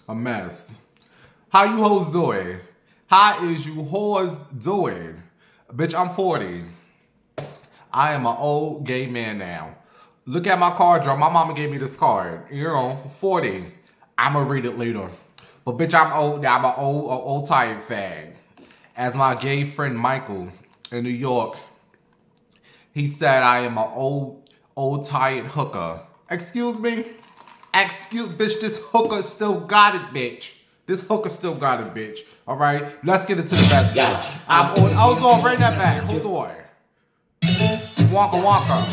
A mess. How you hoes doing? How is you whores doing? Bitch, I'm 40. I am an old gay man now. Look at my card draw. My mama gave me this card. You know, 40. I'ma read it later. But bitch, I'm old. I'm an old tired fag. As my gay friend Michael in New York, he said I am an old tired hooker. Excuse me? Bitch, this hooker still got it, bitch. This hooker still got it, bitch. All right, let's get into the best, bitch. I'm on. Hold on, bring that back. Hold on. Wonka Wonka.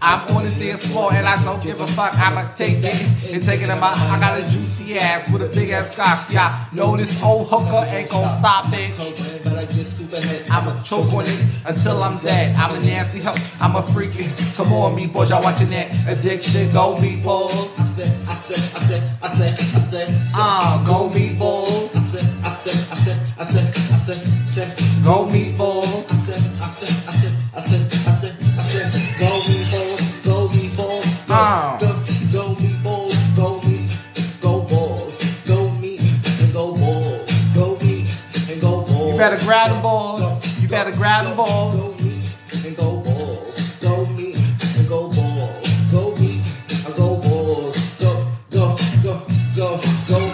I'm on the dance floor and I don't give a fuck. I'ma take it and take it in my. I got a juicy ass with a big ass cock. Yeah, no, this old hooker ain't gonna stop, bitch. I'ma choke on it until I'm dead. I'm a nasty hoe. I'm a freaky. Come on, me boys, y'all watching that addiction. Go meatballs. I said. Go meatballs. I said. Go meatballs. I said. Go meatballs. Go meatballs. Go meatballs. Go meat. Go balls. Go meat and go balls. Go meat and go balls. You better grab them balls. You better grab them balls. Go meat and go balls. Go meat and go balls. Go meat and go balls. Go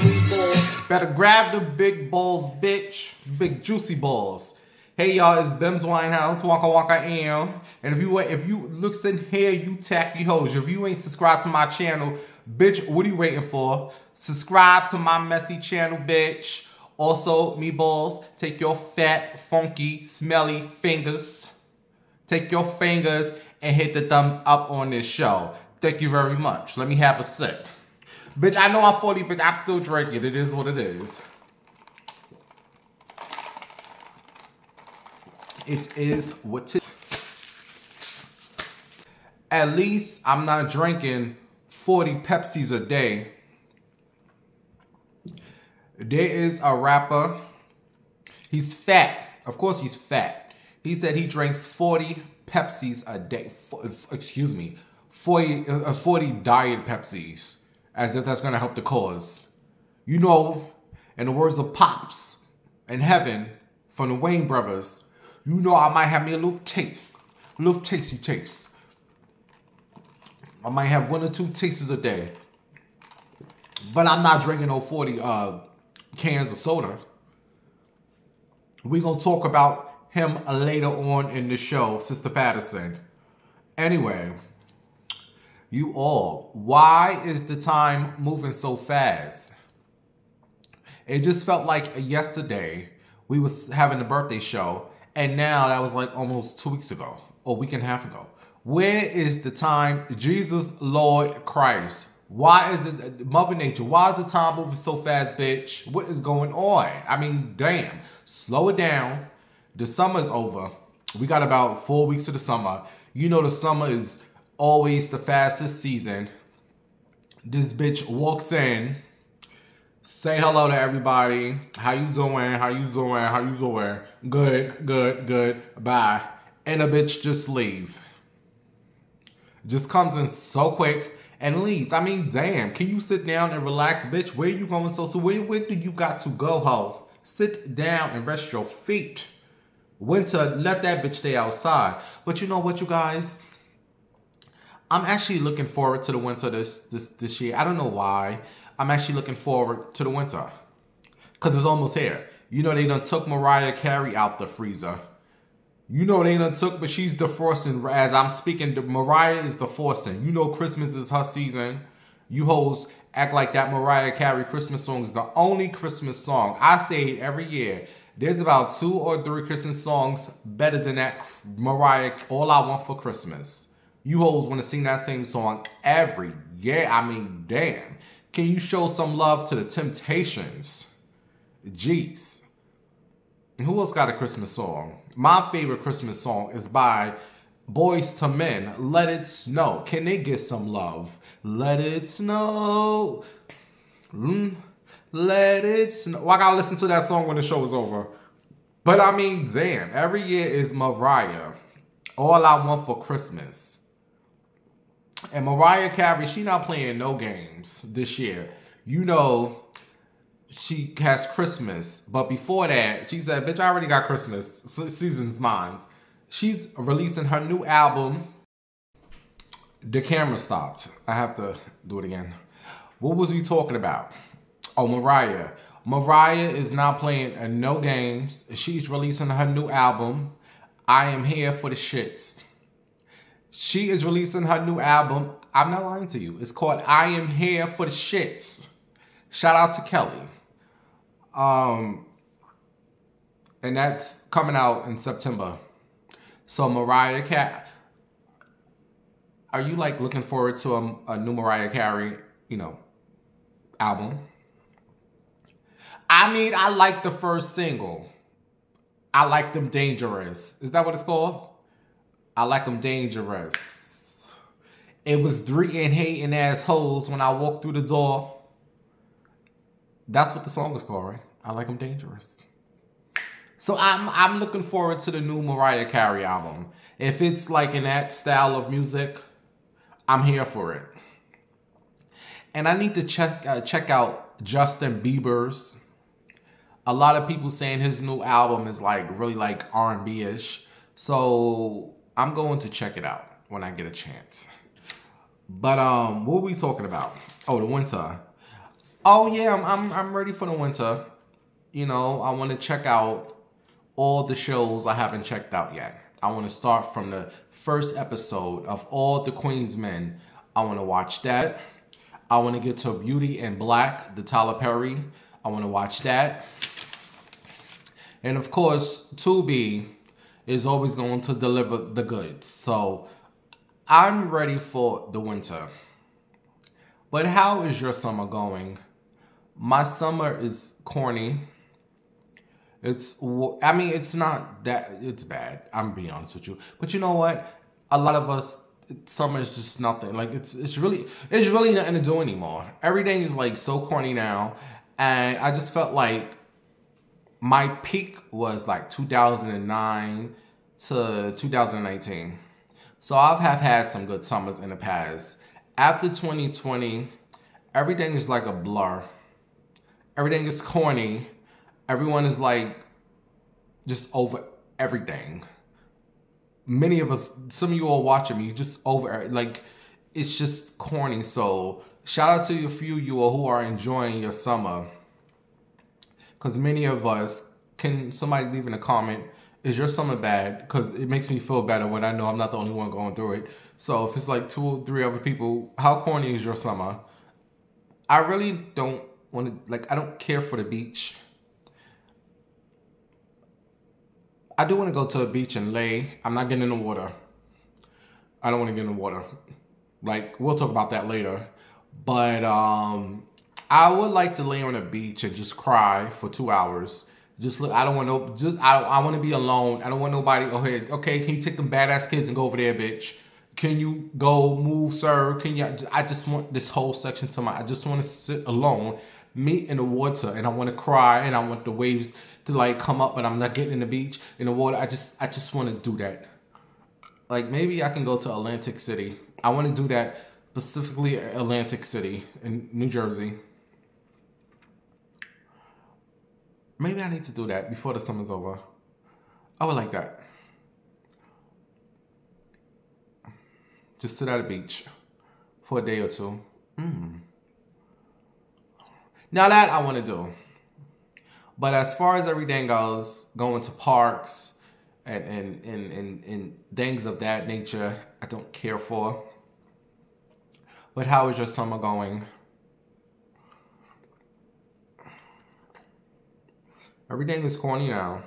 meat balls. Better grab the big balls, bitch. Big juicy balls. Hey y'all, it's Bims Winehouse, Wonka Wonka am. And if you looks in here, you tacky hoes. If you ain't subscribed to my channel, bitch, what are you waiting for? Subscribe to my messy channel, bitch. Also, meatballs, take your fat, funky, smelly fingers. Take your fingers and hit the thumbs up on this show. Thank you very much. Let me have a sip. Bitch, I know I'm 40, but I'm still drinking. It is what it is. It is what it is. At least I'm not drinking 40 Pepsis a day. There is a rapper. He's fat. Of course he's fat. He said he drinks 40 Pepsis a day. Excuse me. 40 diet Pepsis. As if that's going to help the cause. You know, in the words of Pops in heaven from the Wayne brothers, you know I might have me a little taste. A little tasty taste. I might have 1 or 2 tastes a day. But I'm not drinking no 40 cans of soda. We're going to talk about him later on in the show, Sister Patterson. Anyway, you all, why is the time moving so fast? It just felt like yesterday we was having the birthday show, and now that was like almost 2 weeks ago, or a week and a half ago. Where is the time? Jesus, Lord Christ. Why is it, Mother Nature, why is the time moving so fast, bitch? What is going on? I mean, damn. Slow it down. The summer's over. We got about 4 weeks to the summer. You know the summer is always the fastest season. This bitch walks in, say hello to everybody. How you doing? How you doing? How you doing? Good. Bye. And the bitch just leave. Just comes in so quick and leaves. I mean, damn. Can you sit down and relax, bitch? Where you going so where do you got to go, ho? Sit down and rest your feet. Winter, let that bitch stay outside. But you know what, you guys? I'm actually looking forward to the winter this year. I don't know why. I'm actually looking forward to the winter. Because it's almost here. You know they done took Mariah Carey out the freezer. You know they done took, but she's defrosting. As I'm speaking, Mariah is defrosting. You know Christmas is her season. You hoes act like that Mariah Carey Christmas song is the only Christmas song. I say it every year. There's about 2 or 3 Christmas songs better than that Mariah, All I Want for Christmas. You hoes want to sing that same song every year. I mean, damn. Can you show some love to the Temptations? Jeez. Who else got a Christmas song? My favorite Christmas song is by Boyz II Men, Let It Snow. Can they get some love? Let it snow. Let it snow. Well, I gotta listen to that song when the show is over. But I mean, damn. Every year is Mariah. All I Want for Christmas. And Mariah Carey, she not playing no games this year. you know she has Christmas. But before that, she said, bitch, I already got Christmas. Season's mine. She's releasing her new album. The camera stopped. I have to do it again. What was we talking about? Oh, Mariah. Mariah is now playing no games. She's releasing her new album, I Am Here for the Shits. She is releasing her new album. I'm not lying to you. It's called I Am Here for the Shits. Shout out to Kelly. And that's coming out in September. So Mariah Carey, are you like looking forward to a new Mariah Carey, album? I mean, I like the first single. I like them dangerous. Is that what it's called? I like them dangerous. It was 3 and hating assholes when I walked through the door. That's what the song is called, right? I like them dangerous. So I'm looking forward to the new Mariah Carey album. If it's like in that style of music, I'm here for it. And I need to check out Justin Bieber's. A lot of people saying his new album is like really like R&B-ish. So I'm going to check it out when I get a chance. But what are we talking about? Oh, the winter. Oh yeah, I'm ready for the winter. I want to check out all the shows I haven't checked out yet. I want to start from the first episode of All the Queen's Men. I want to watch that. I want to get to Beauty and Black, the Tyler Perry. I want to watch that. And of course, Tubi is always going to deliver the goods. So I'm ready for the winter. But how is your summer going? My summer is corny. It's not that, it's bad. I'm being honest with you. But you know what? A lot of us, summer is just nothing. Like it's really nothing to do anymore. Everything is like so corny now. And I just felt like my peak was like 2009 to 2019. So I have had some good summers in the past. After 2020, everything is like a blur. Everything is corny. Everyone is like just over everything. Many of us, some of you all watching me, just over, like, it's just corny. So shout out to a few of you all who are enjoying your summer. Because many of us, can somebody leave in a comment, is your summer bad? Because it makes me feel better when I know I'm not the only one going through it. So if it's like 2 or 3 other people, how corny is your summer? I really don't want to, like, I don't care for the beach. I do want to go to a beach and lay. I'm not getting in the water. I don't want to get in the water. Like, we'll talk about that later. But I would like to lay on a beach and just cry for 2 hours. Just look. I don't want no. I want to be alone. I don't want nobody. Okay. Can you take them badass kids and go over there, bitch? Can you go move, sir? Can you? I just want this whole section to I just want to sit alone, me in the water, and I want to cry, and I want the waves to like come up, but I'm not getting in the beach in the water. I just want to do that. Like maybe I can go to Atlantic City. I want to do that, specifically Atlantic City in New Jersey. Maybe I need to do that before the summer's over. I would like that. Just sit at a beach for a day or 2. Now that I want to do. But as far as everything goes, going to parks and things of that nature, I don't care for. But how is your summer going? Everything is corny now.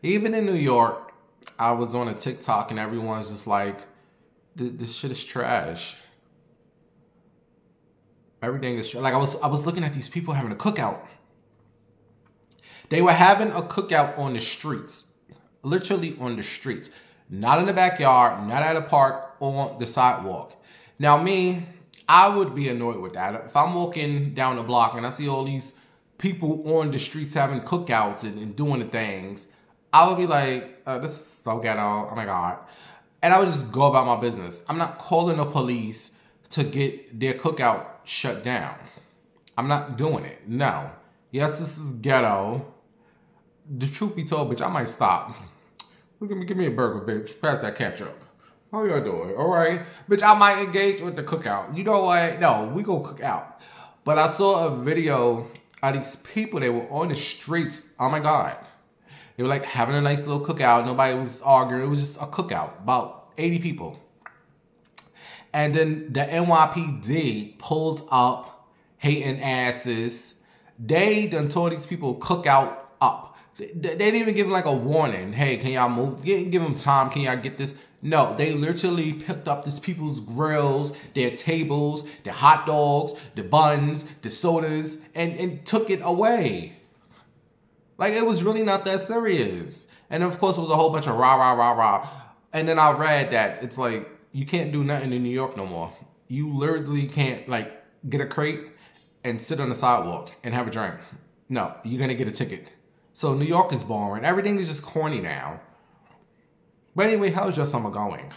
Even in New York, I was on a TikTok and everyone's just like, this shit is trash. Everything is like I was looking at these people having a cookout. They were having a cookout on the streets. Literally on the streets. Not in the backyard, not at a park, on the sidewalk. Now me, I would be annoyed with that. If I'm walking down the block and I see all these people on the streets having cookouts and doing the things, I would be like, this is so ghetto, oh my God. And I would just go about my business. I'm not calling the police to get their cookout shut down. I'm not doing it. No. Yes, this is ghetto. The truth be told, bitch, I might stop. Give me a burger, bitch. Pass that ketchup. How y'all doing? All right. Bitch, I might engage with the cookout. You know what? No, we go cook out. But I saw a video of these people. They were on the streets. Oh, my God. They were like having a nice little cookout. Nobody was arguing. It was just a cookout. About 80 people. And then the NYPD pulled up, hating asses. They done told these people cookout up. They didn't even give them like a warning. Hey, can y'all move? Give them time. Can y'all get this? No, they literally picked up these people's grills, their tables, their hot dogs, the buns, the sodas, and took it away. Like, it was really not that serious. And of course, it was a whole bunch of rah, rah, rah, rah. And then I read that it's like, you can't do nothing in New York no more. You literally can't, like, get a crate and sit on the sidewalk and have a drink. No, you're going to get a ticket. So New York is boring. Everything is just corny now. But anyway, how's your summer going?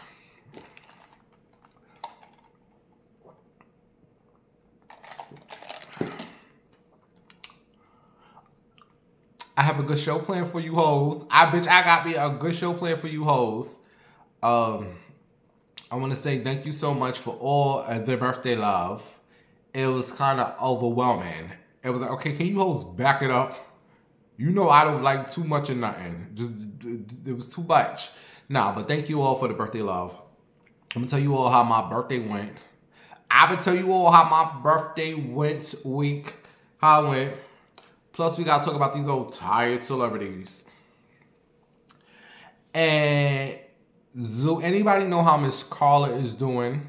I have a good show planned for you hoes. I got me a good show planned for you hoes. I want to say thank you so much for all the birthday love. It was kind of overwhelming. It was like, okay, can you hoes back it up? You know I don't like too much of nothing. It was too much. Nah, but thank you all for the birthday love. I'm going to tell you all how my birthday went. I'm going to tell you all how my birthday went week. How it went. Plus, we got to talk about these old tired celebrities. And do anybody know how Miss Carla is doing?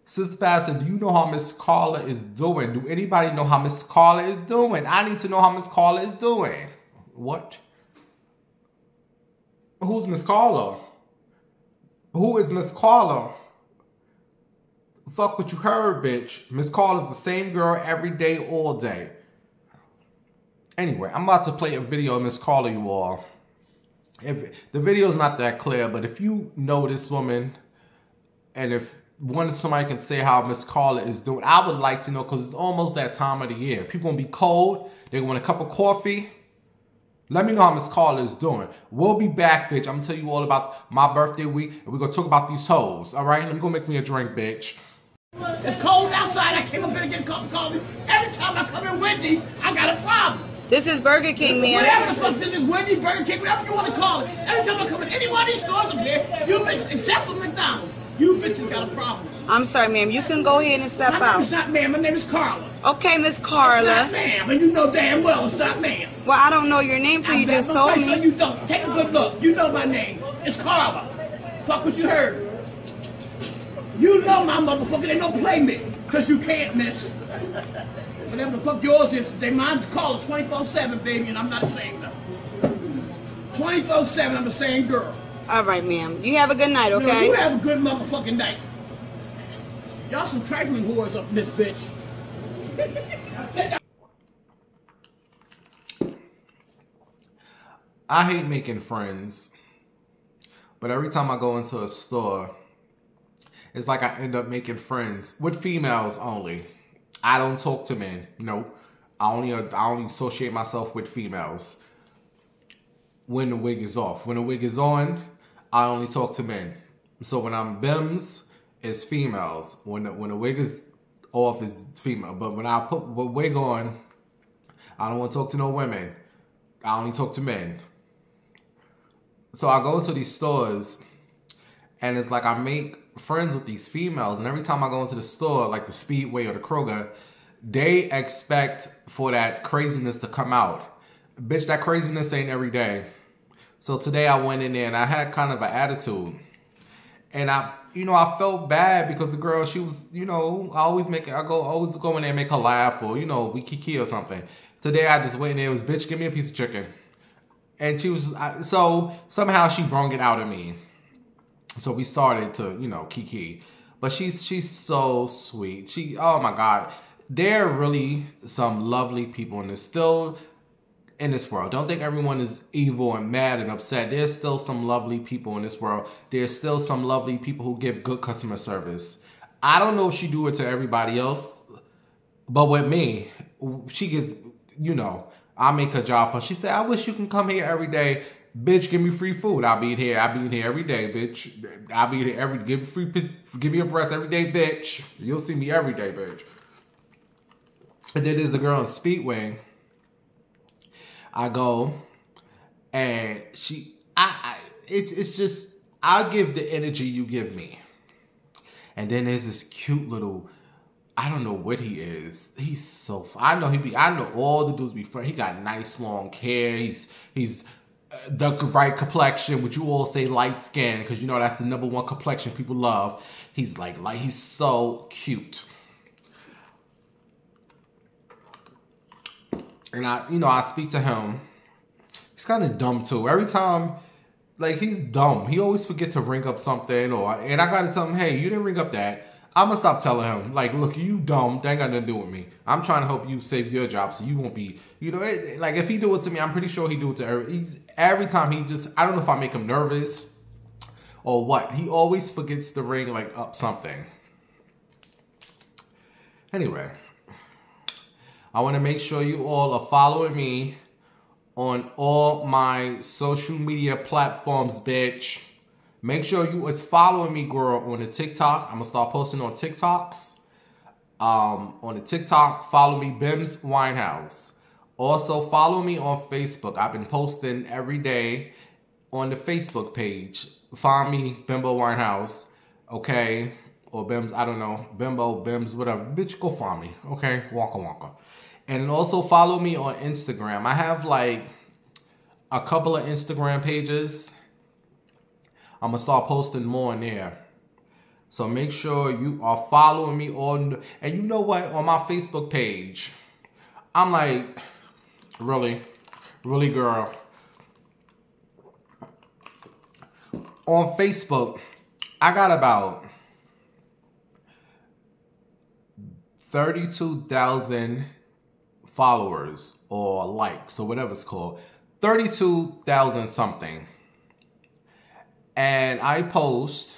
Sister Pastor, do you know how Miss Carla is doing? Do anybody know how Miss Carla is doing? I need to know how Miss Carla is doing. What? Who's Miss Carla? Who is Miss Carla? Fuck what you heard, bitch. Miss Carla's the same girl every day, all day. Anyway, I'm about to play a video of Miss Carla, you all. If the video's not that clear, but if you know this woman, and if somebody can say how Miss Carla is doing, I would like to know, because it's almost that time of the year. People gonna be cold. They want a cup of coffee. Let me know how Miss Carla is doing. We'll be back, bitch. I'm gonna tell you all about my birthday week, and we're gonna talk about these hoes. All right? Let me go make me a drink, bitch. It's cold outside. I came up here to get a cup of coffee. Every time I come in Wendy, I got a problem. This is Burger King, man. Whatever the fuck this is, Wendy, Burger King, whatever you want to call it. Every time I come in any one of these stores up here, you bitches, except for McDonald's, you bitches got a problem. I'm sorry, ma'am. You can go ahead and step My name out. is not ma'am. My name is Carla. Okay, Miss It's Carla. not ma'am, and you know damn well it's not ma'am. Well, I don't know your name till you just told So me. you don't. Take a good look. You know my name. It's Carla. Fuck what you heard. You know my motherfucker. They don't play me. Because you can't, miss. Whatever the fuck yours is, they mine's Carla 24/7, baby, and I'm not ashamed of it. 24/7, I'm the same girl. All right, ma'am. You have a good night, You know, okay? you have a good motherfucking night. Y'all some trifling whores up in this bitch. I hate making friends, but every time I go into a store, it's like I end up making friends with females only. I don't talk to men. No, I only associate myself with females. When the wig is off, when the wig is on, I only talk to men. So when I'm BIMS, it's females. When the wig is off, it's female. But when I put the wig on, I don't want to talk to no women. I only talk to men. So I go to these stores, and it's like I make friends with these females, and every time I go into the store, like the Speedway or the Kroger, they expect for that craziness to come out. Bitch, that craziness ain't every day. So today I went in there and I had kind of an attitude. And I felt bad because the girl, she was, I always go in there and make her laugh, or, we kiki or something. Today I just went in there, it was, bitch, give me a piece of chicken. And she was, so somehow she brung it out of me. So we started to, kiki. But she's so sweet. Oh my God. There are really some lovely people in this world. Don't think everyone is evil and mad and upset. There's still some lovely people in this world. There's still some lovely people who give good customer service. I don't know if she do it to everybody else, But with me, she gets, you know, I make her job fun. She said, I wish you can come here every day. Bitch, give me free food. I'll be here. I'll be here every day, bitch. I'll be here every, give me a breast every day, bitch. You'll see me every day, bitch. And then there's a girl in Speedway. I go, and it's just, I'll give the energy you give me. And then there's this cute little, I don't know what he is. He's so, I know all the dudes be funny. He got nice long hair. He's the right complexion, which you all say light skin, because you know that's the #1 complexion people love. He's like he's so cute. And I speak to him. He's kind of dumb too. Every time, like, he's dumb. He always forget to ring up something, and I gotta tell him, hey, you didn't ring up that. I'm gonna stop telling him, like, look, you dumb. That ain't got nothing to do with me. I'm trying to help you save your job so you won't be, like, if he do it to me, I'm pretty sure he do it to every time he just, I don't know if I make him nervous or what. He always forgets to ring, like, up something. Anyway, I want to make sure you all are following me on all my social media platforms, bitch. Make sure you is following me, girl, on the TikTok. I'm going to start posting on TikToks. On the TikTok, follow me, Bims Winehouse. Also, follow me on Facebook. I've been posting every day on the Facebook page. Find me, Bimbo Winehouse, okay? Or Bims, I don't know. Bimbo, Bims, whatever. Bitch, go find me, okay? Wonka wonka. And also follow me on Instagram. I have, like, a couple of Instagram pages. I'm going to start posting more in there. So make sure you are following me on. And you know what? On my Facebook page, I'm like, really, girl. On Facebook, I got about 32,000 followers or likes or whatever it's called. 32,000 something. And I post,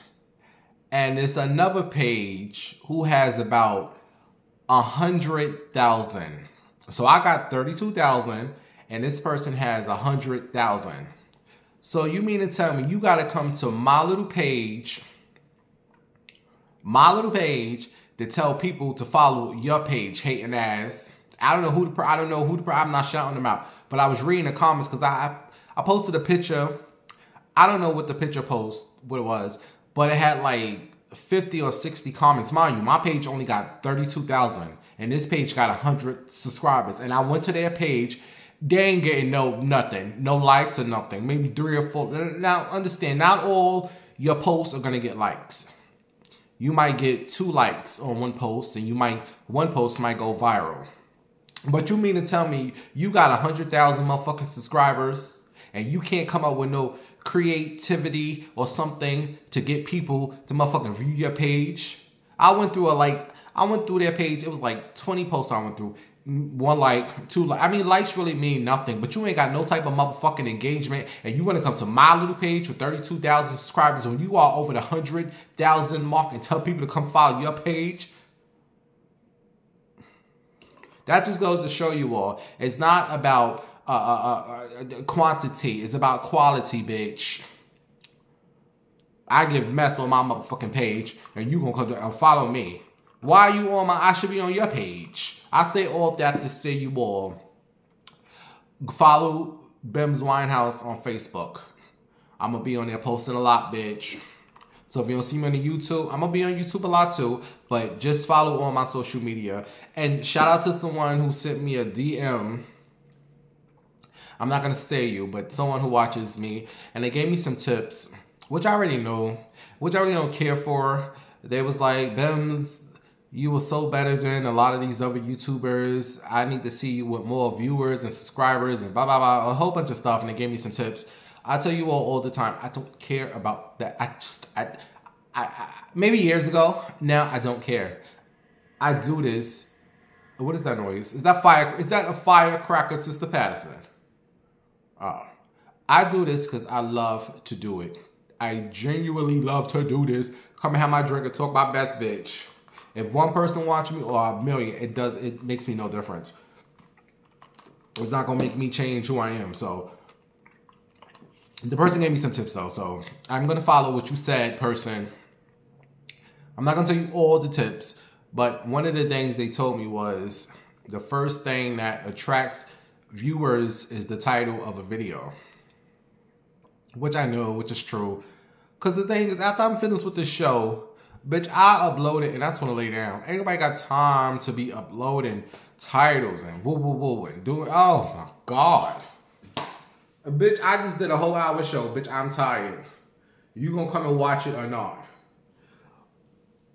and there's another page who has about 100,000. So I got 32,000, and this person has 100,000. So you mean to tell me you got to come to my little page to tell people to follow your page, hating ass. I don't know who I'm not shouting them out, but I was reading the comments because I posted a picture. I don't know what the picture what it was, but it had like 50 or 60 comments. Mind you, my page only got 32,000, and this page got 100 subscribers. And I went to their page, they ain't getting nothing, no likes or nothing, maybe 3 or 4. Now understand, not all your posts are gonna get likes. You might get 2 likes on one post, and one post might go viral. But you mean to tell me you got 100,000 motherfucking subscribers, and you can't come up with no creativity or something to get people to motherfucking view your page? I went through their page. It was like 20 posts I went through. 1 like, 2 like. I mean, likes really mean nothing, but you ain't got no type of motherfucking engagement, and you want to come to my little page with 32,000 subscribers when you are over the 100,000 mark and tell people to come follow your page? That just goes to show you all, it's not about quantity, it's about quality, bitch. I give mess on my motherfucking page, and you gonna come and follow me. Why are you on I should be on your page. I say all that to say you all follow Bims Winehouse on Facebook. I'm gonna be on there posting a lot, bitch. So if you don't see me on YouTube, I'm gonna be on YouTube a lot too, but just follow all my social media. And shout out to someone who sent me a DM. I'm not gonna say you, but someone who watches me, and they gave me some tips, which I already know, which I really don't care for. They was like, Bims, you were so better than a lot of these other YouTubers. I need to see you with more viewers and subscribers and blah, blah, blah, a whole bunch of stuff. And they gave me some tips. I tell you all the time, I don't care about that. I maybe years ago, now I don't care. I do this. What is that noise? Is that a firecracker, Sister Patterson? I do this because I love to do it. I genuinely love to do this. Come and have my drink and talk my best, bitch. If one person watching me or a million, it makes me no difference. It's not gonna make me change who I am. So the person gave me some tips though. So I'm gonna follow what you said, person. I'm not gonna tell you all the tips, but one of the things they told me was the first thing that attracts viewers is the title of a video. Which I know, which is true. Cause the thing is, after I'm finished with this show, bitch, I upload it and I just want to lay down. Ain't nobody got time to be uploading titles and woo woo woo and doing. Oh my God, bitch, I just did a whole hour show. Bitch, I'm tired. You gonna come and watch it or not?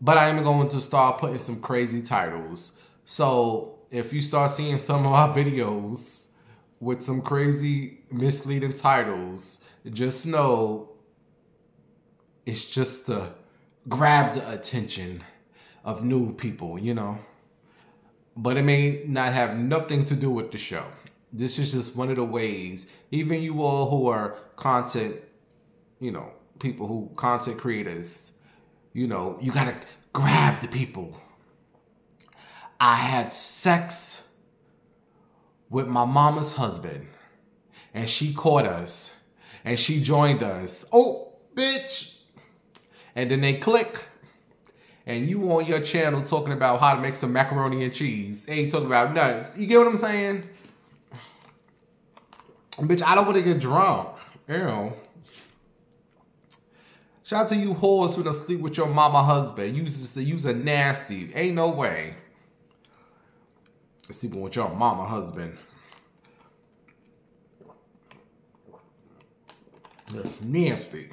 But I am going to start putting some crazy titles. So if you start seeing some of my videos with some crazy misleading titles, just know it's just to grab the attention of new people, you know. But it may not have nothing to do with the show. This is just one of the ways, even you all who are content, you know, people who content creators, you know, you gotta grab the people. I had sex with my mama's husband and she caught us and she joined us. Oh, bitch. And then they click and you on your channel talking about how to make some macaroni and cheese. They ain't talking about nuts. You get what I'm saying? Bitch, I don't want to get drunk. You know. Shout out to you whores who don't sleep with your mama husband. You's a nasty. Ain't no way. Sleeping with your mama husband. That's nasty.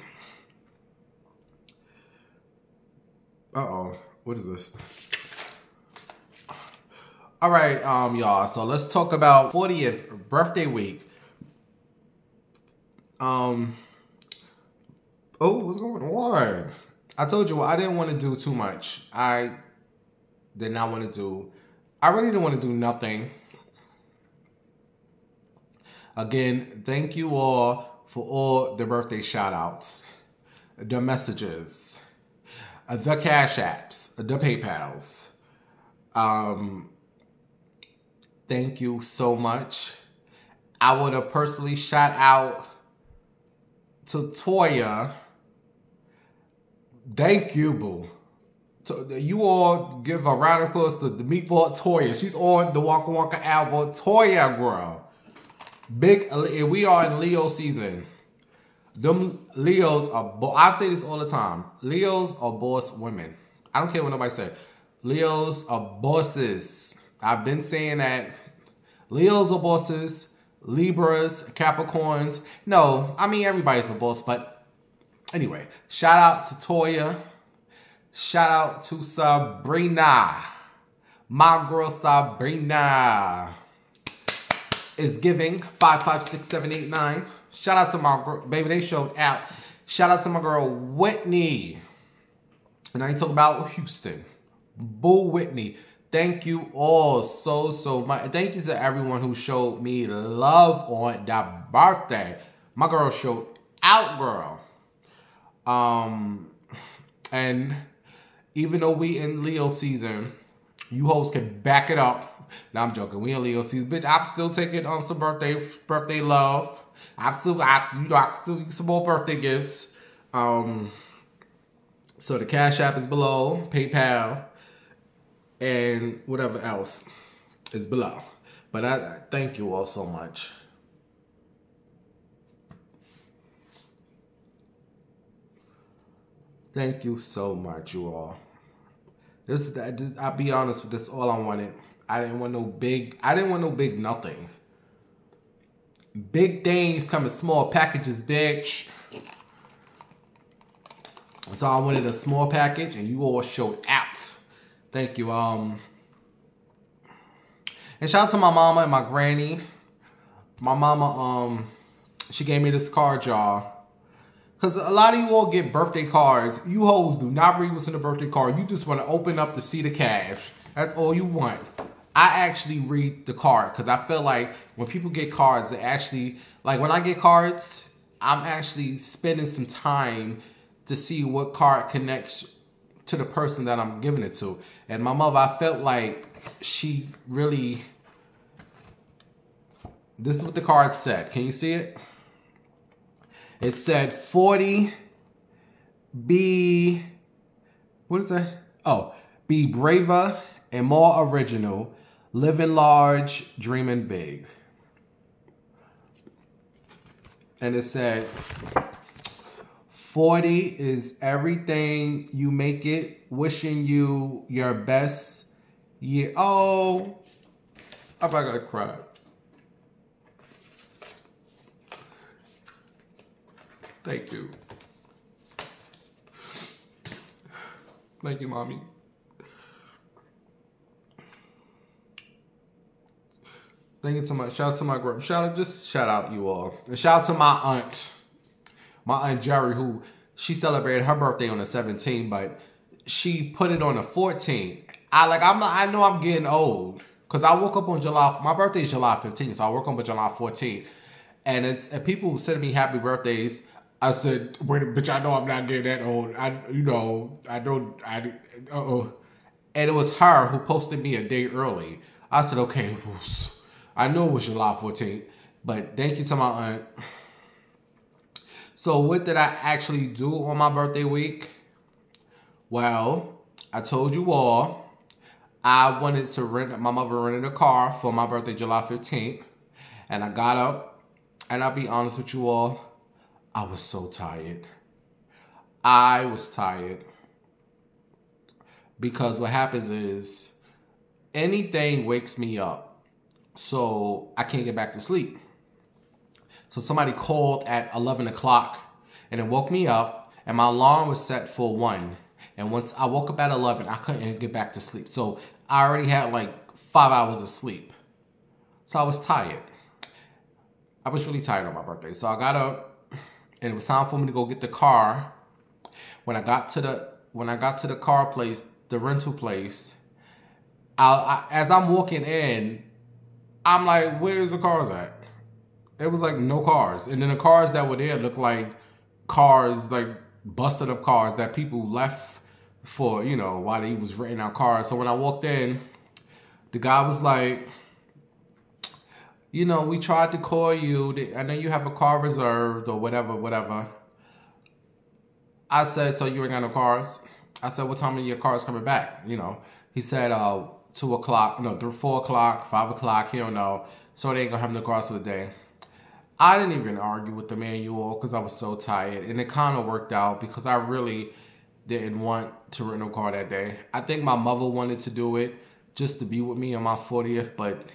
Uh-oh. What is this? All right, y'all. So let's talk about 40th birthday week. Oh, what's going on? I told you I didn't want to do too much. I did not want to do. I really didn't want to do nothing. Again, thank you all for all the birthday shout outs, the messages, the Cash Apps, the PayPals. Thank you so much. I want to personally shout out to Toya. Thank you, boo. You all give a round of applause to the meatball Toya. She's on the Waka Waka album. Toya, girl. Big, we are in Leo season. Them Leos are, I say this all the time. Leos are boss women. I don't care what nobody says. Leos are bosses. I've been saying that. Leos are bosses. Libras, Capricorns. No, I mean everybody's a boss, but anyway. Shout out to Toya. Shout out to Sabrina. My girl Sabrina is giving 556789. Shout out to my girl, baby, they showed out. Shout out to my girl Whitney. And I ain't talking about Houston. Boo Whitney. Thank you all so much. Thank you to everyone who showed me love on that birthday. My girl showed out, girl. And even though we in Leo season, you hoes can back it up. No, I'm joking. We in Leo season, bitch. I'm still taking some birthday love. I still get some more birthday gifts. So the Cash App is below, PayPal, and whatever else is below. But I thank you all so much. Thank you so much, you all. I'll be honest with this, all I wanted. I didn't want no big nothing. Big things come in small packages, bitch. So I wanted a small package and you all showed out. Thank you. And shout out to my mama and my granny. My mama, she gave me this card, y'all. Because a lot of you all get birthday cards. You hoes do not read what's in the birthday card. You just want to open up to see the cash. That's all you want. I actually read the card because I feel like when people get cards, they actually, like when I get cards, I'm actually spending some time to see what card connects to the person that I'm giving it to. And my mother, I felt like she really, this is what the card said. Can you see it? It said 40, what is that? Oh, be braver and more original, living large, dreaming big. And it said, 40 is everything, you make it, wishing you your best year. Oh, I'm not gonna cry. Thank you. Thank you, Mommy. Thank you so much. Shout out to my group. Shout out you all. And shout out to my aunt Jerry, who she celebrated her birthday on the 17th, but she put it on the 14th. I know I'm getting old because I woke up on my birthday is July 15th, so I woke up on July 14th, and people sending me happy birthdays. I said, wait, bitch, I know I'm not getting that old. And it was her who posted me a day early. I said, okay, I know it was July 14th, but thank you to my aunt. So what did I actually do on my birthday week? Well, I told you all, I wanted to my mother rented a car for my birthday, July 15th. And I got up, and I'll be honest with you all, I was so tired. I was tired. Because what happens is, anything wakes me up, so I can't get back to sleep. So somebody called at 11 o'clock, and it woke me up, and my alarm was set for 1. And once I woke up at 11, I couldn't get back to sleep. So I already had like 5 hours of sleep. So I was tired. I was really tired on my birthday. So I got up, and it was time for me to go get the car. When I got to the car place, the rental place, as I'm walking in, I'm like, where's the cars at? It was like no cars. And then the cars that were there looked like cars, like busted up cars that people left for, while they was renting out cars. So when I walked in, the guy was like, we tried to call you. I know you have a car reserved or whatever. I said, so you ain't got no cars? I said, what time are your cars coming back? He said 2 o'clock, 4 o'clock, 5 o'clock, he don't know. So they ain't gonna have no cars for the day. I didn't even argue with the manual because I was so tired. And it kind of worked out because I really didn't want to rent no car that day. I think my mother wanted to do it just to be with me on my 40th, but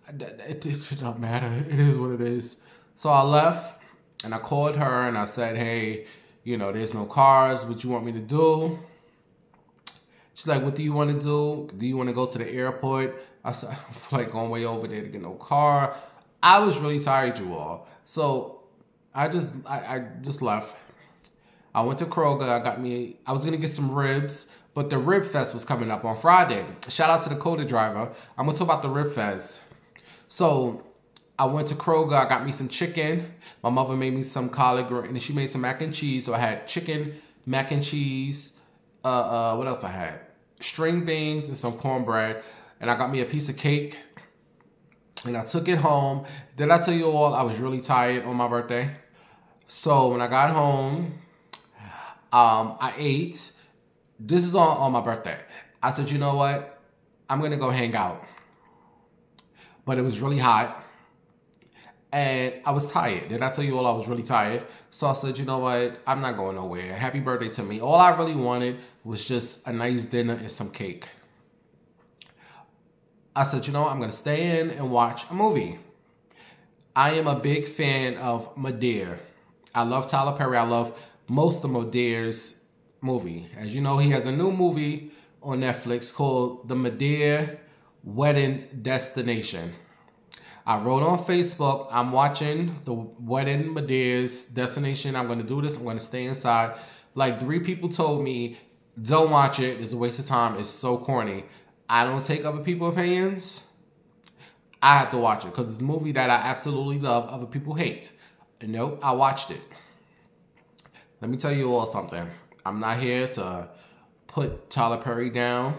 it should not matter. It is what it is. So I left and I called her and I said, hey, there's no cars. What you want me to do? She's like, what do you want to do? Do you want to go to the airport? I said, I don't feel like going way over there to get no car. I was really tired, you all. So I just left. I went to Kroger. I was going to get some ribs, but the Rib Fest was coming up on Friday. Shout out to the Coda driver. I'm going to talk about the Rib Fest. So I went to Kroger. I got me some chicken. My mother made me some collard greens, and she made some mac and cheese. So I had chicken, mac and cheese. What else I had? String beans and some cornbread. And I got me a piece of cake. And I took it home. Did I tell you all I was really tired on my birthday? So when I got home, I ate. This is on my birthday. I said, you know what? I'm going to go hang out. But it was really hot. And I was tired. Did I tell you all I was really tired? So I said, you know what? I'm not going nowhere. Happy birthday to me. All I really wanted was just a nice dinner and some cake. I said, I'm going to stay in and watch a movie. I am a big fan of Madea. I love Tyler Perry. I love most of Madea's movie. As you know, he has a new movie on Netflix called The Madea Wedding Destination. I wrote on Facebook, I'm watching the Wedding Madea's Destination. I'm going to do this. I'm going to stay inside. Like 3 people told me, don't watch it. It's a waste of time. It's so corny. I don't take other people's opinions. I have to watch it because it's a movie that I absolutely love. Other people hate. Nope, I watched it. Let me tell you all something. I'm not here to put Tyler Perry down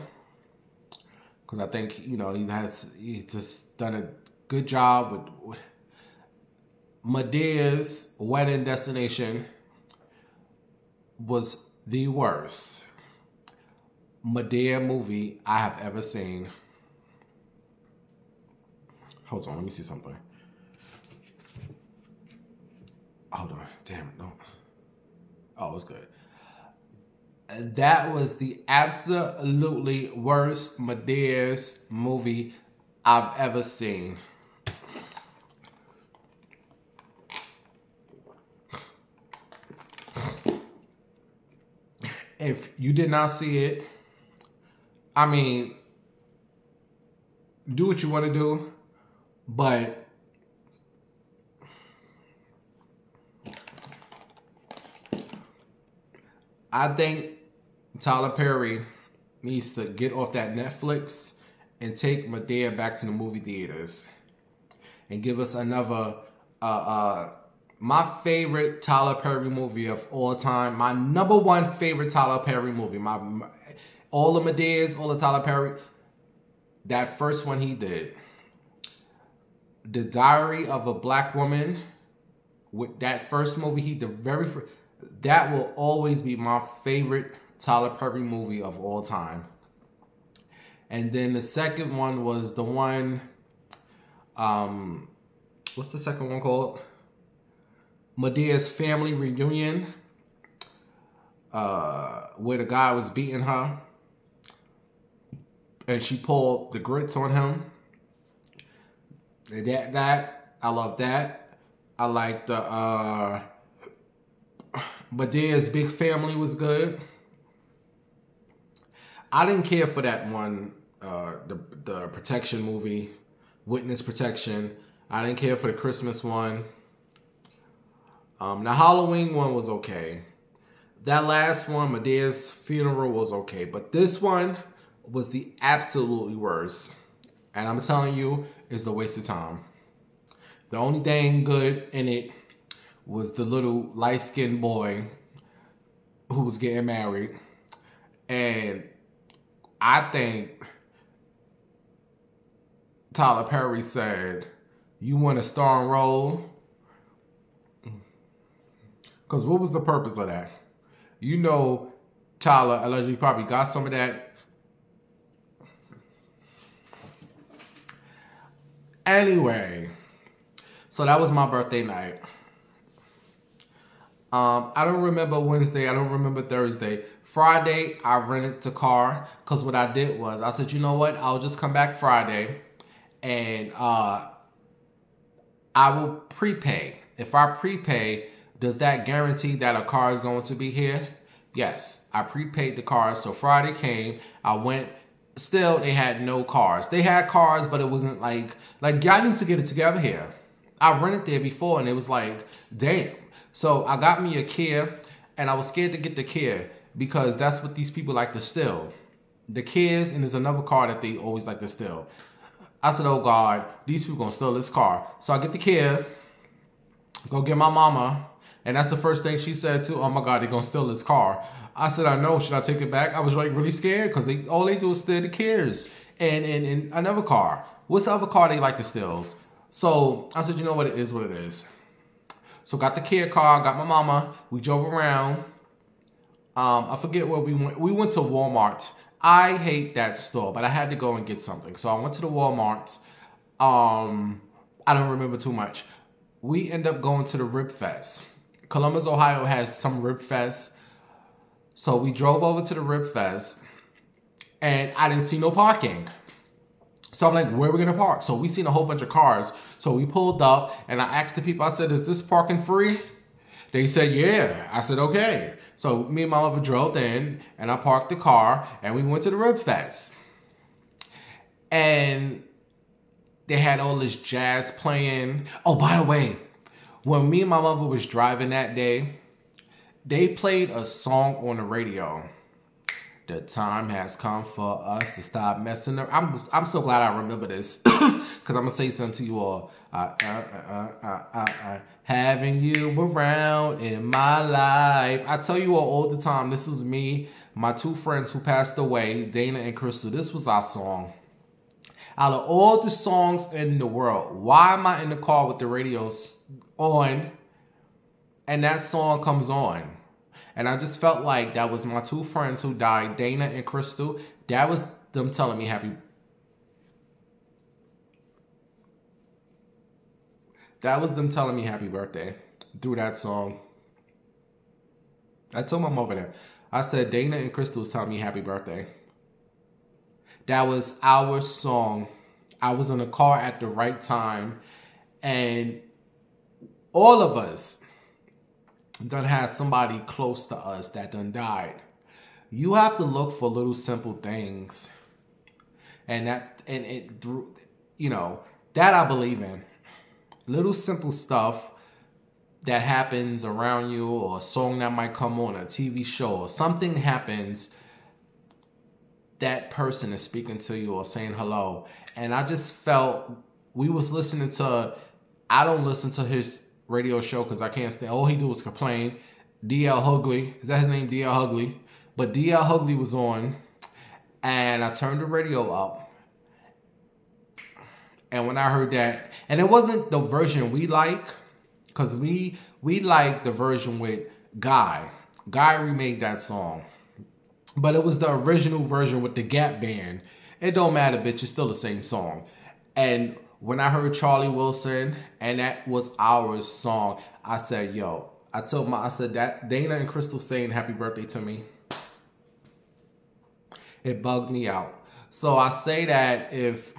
because I think, you know, he's just done a good job with Madea's Wedding Destination was the worst Madea movie I have ever seen. Hold on, let me see something. Hold on, damn it, no. Oh, it's good. That was the absolutely worst Madea's movie I've ever seen. If you did not see it, I mean, do what you want to do, but I think Tyler Perry needs to get off that Netflix and take Madea back to the movie theaters and give us another, my favorite Tyler Perry movie of all time, my #1 favorite Tyler Perry movie, all the Madeas, all the Tyler Perry, that first one he did, The Diary of a Black Woman, with that first movie he did, very first, that will always be my favorite Tyler Perry movie of all time. And then the second one was the one, what's the second one called? Madea's Family Reunion, where the guy was beating her and she pulled the grits on him. And that I love that. I like the Madea's Big Family was good. I didn't care for that one, the protection movie, Witness Protection. I didn't care for the Christmas one. The Halloween one was okay. That last one, Madea's Funeral, was okay. But this one was the absolutely worst. And I'm telling you, it's a waste of time. The only thing good in it was the little light-skinned boy who was getting married. And I think Tyler Perry said, "You want a starring role?" Because what was the purpose of that? You know, Tyler allegedly probably got some of that. Anyway, so that was my birthday night. I don't remember Wednesday. I don't remember Thursday. Friday, I rented the car because what I did was I said, you know what? I'll just come back Friday and I will prepay. If I prepay, does that guarantee that a car is going to be here? Yes, I prepaid the car. So Friday came, I went, still they had no cars. They had cars, but it wasn't like y'all need to get it together here. I rented there before and it was like, damn. So I got me a Kia and I was scared to get the Kia because that's what these people like to steal. The Kias, and there's another car that they always like to steal. I said, oh God, these people gonna steal this car. So I get the Kia, go get my mama, and that's the first thing she said too, oh my God, they're gonna steal this car. I said, I know, should I take it back? I was like really scared because all they do is steal the Kias and another car. What's the other car they like to steal? So I said, you know what, it is what it is. So got the Kia car, got my mama, we drove around. I forget where we went. We went to Walmart. I hate that store, but I had to go and get something. So I went to the Walmart. I don't remember too much. We end up going to the Rib Fest. Columbus, Ohio has some Rib Fest. So we drove over to the Rib Fest and I didn't see no parking. So I'm like, where are we gonna park? So we seen a whole bunch of cars. So we pulled up and I asked the people, I said, is this parking free? They said, yeah. I said, okay. So me and my mother drove in and I parked the car and we went to the Rib Fest. And they had all this jazz playing. Oh, by the way, when me and my mother was driving that day, they played a song on the radio. The time has come for us to stop messing around. I'm so glad I remember this because I'm gonna say something to you all. Having you around in my life. I tell you all the time, this is me my two friends who passed away, Dana and Crystal, this was our song. Out of all the songs in the world, why am I in the car with the radio on and that song comes on? And I just felt like that was my two friends who died, Dana and Crystal. That was them telling me happy. That was them telling me happy birthday through that song. I told my mother that. I said, Dana and Crystal was telling me happy birthday. That was our song. I was in the car at the right time. And all of us done had somebody close to us that done died. You have to look for little simple things. And that, and it, you know, that I believe in. Little simple stuff that happens around you, or a song that might come on, a TV show, or something happens, that person is speaking to you or saying hello. And I just felt, we was listening to, I don't listen to his radio show because I can't stand, all he do is complain. D.L. Hughley, is that his name, D.L. Hughley? But D.L. Hughley was on, and I turned the radio up. And when I heard that, and it wasn't the version we like, because we like the version with Guy. Guy remade that song. But it was the original version with the Gap Band. It don't matter, bitch. It's still the same song. And when I heard Charlie Wilson, and that was our song, I said, yo, I said that Dana and Crystal saying happy birthday to me, it bugged me out. So I say that if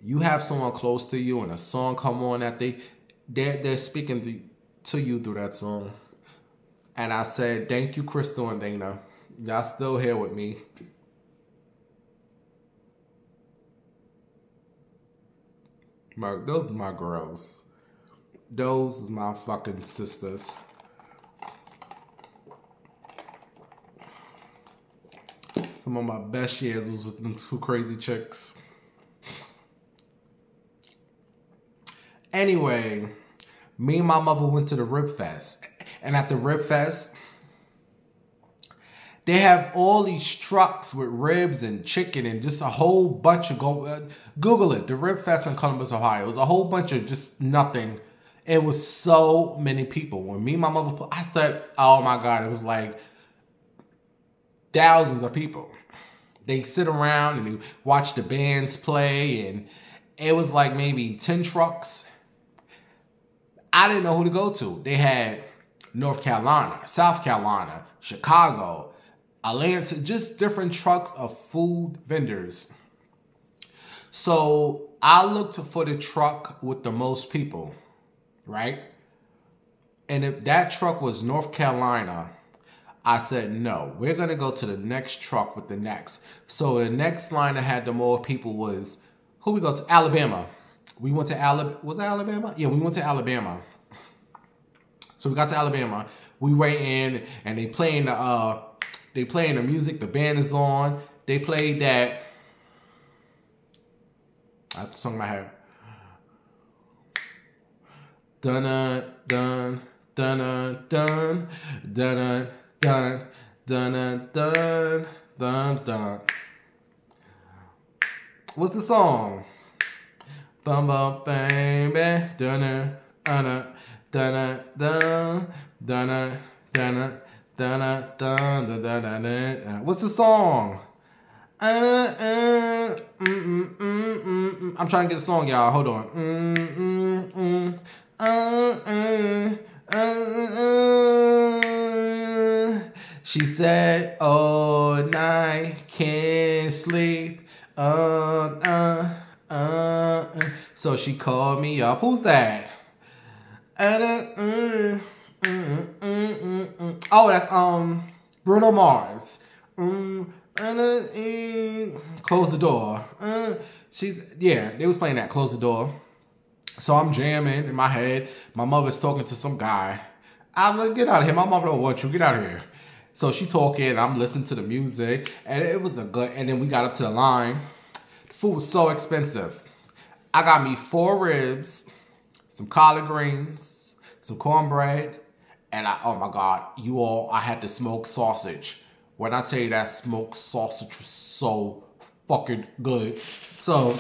you have someone close to you and a song come on that they're speaking to you through that song. And I said, thank you, Crystal and Dana. Y'all still here with me. Those are my girls. Those are my fucking sisters. Some of my best years was with them two crazy chicks. Anyway, me and my mother went to the Rib Fest. And at the Rib Fest, they have all these trucks with ribs and chicken and just a whole bunch of, Google it, the Rib Fest in Columbus, Ohio. It was a whole bunch of just nothing. It was so many people. When me and my mother, I said, oh my God, it was like thousands of people. They sit around and they watch the bands play, and it was like maybe 10 trucks. I didn't know who to go to. They had North Carolina, South Carolina, Chicago, Atlanta, just different trucks of food vendors. So I looked for the truck with the most people, right? And if that truck was North Carolina, I said, no, we're going to go to the next truck with the next. So the next line that had the more people was, who we go to? Alabama. We went to Alabama. Was it Alabama? Yeah, we went to Alabama. So we got to Alabama. We went in and they playing the music. The band is on. They played that. I have the song in my head. Dun dun dun dun dun dun dun dun dun dun. What's the song? Bum bum baby, dun dun dun dun dun dun dun dun dun. What's the song? I'm trying to get the song, y'all. Hold on. She said, "Oh, night can't sleep." So she called me up. Who's that? Oh, that's Bruno Mars. Close the door. They was playing that. Close the door. So I'm jamming in my head. My mother's talking to some guy. I'm like, get out of here. My mother don't want you. Get out of here. So she talking. I'm listening to the music, and it was a good. And then we got up to the line. The food was so expensive. I got me 4 ribs, some collard greens, some cornbread, and oh my God, I had to smoke sausage when I tell you that smoked sausage was so fucking good. So,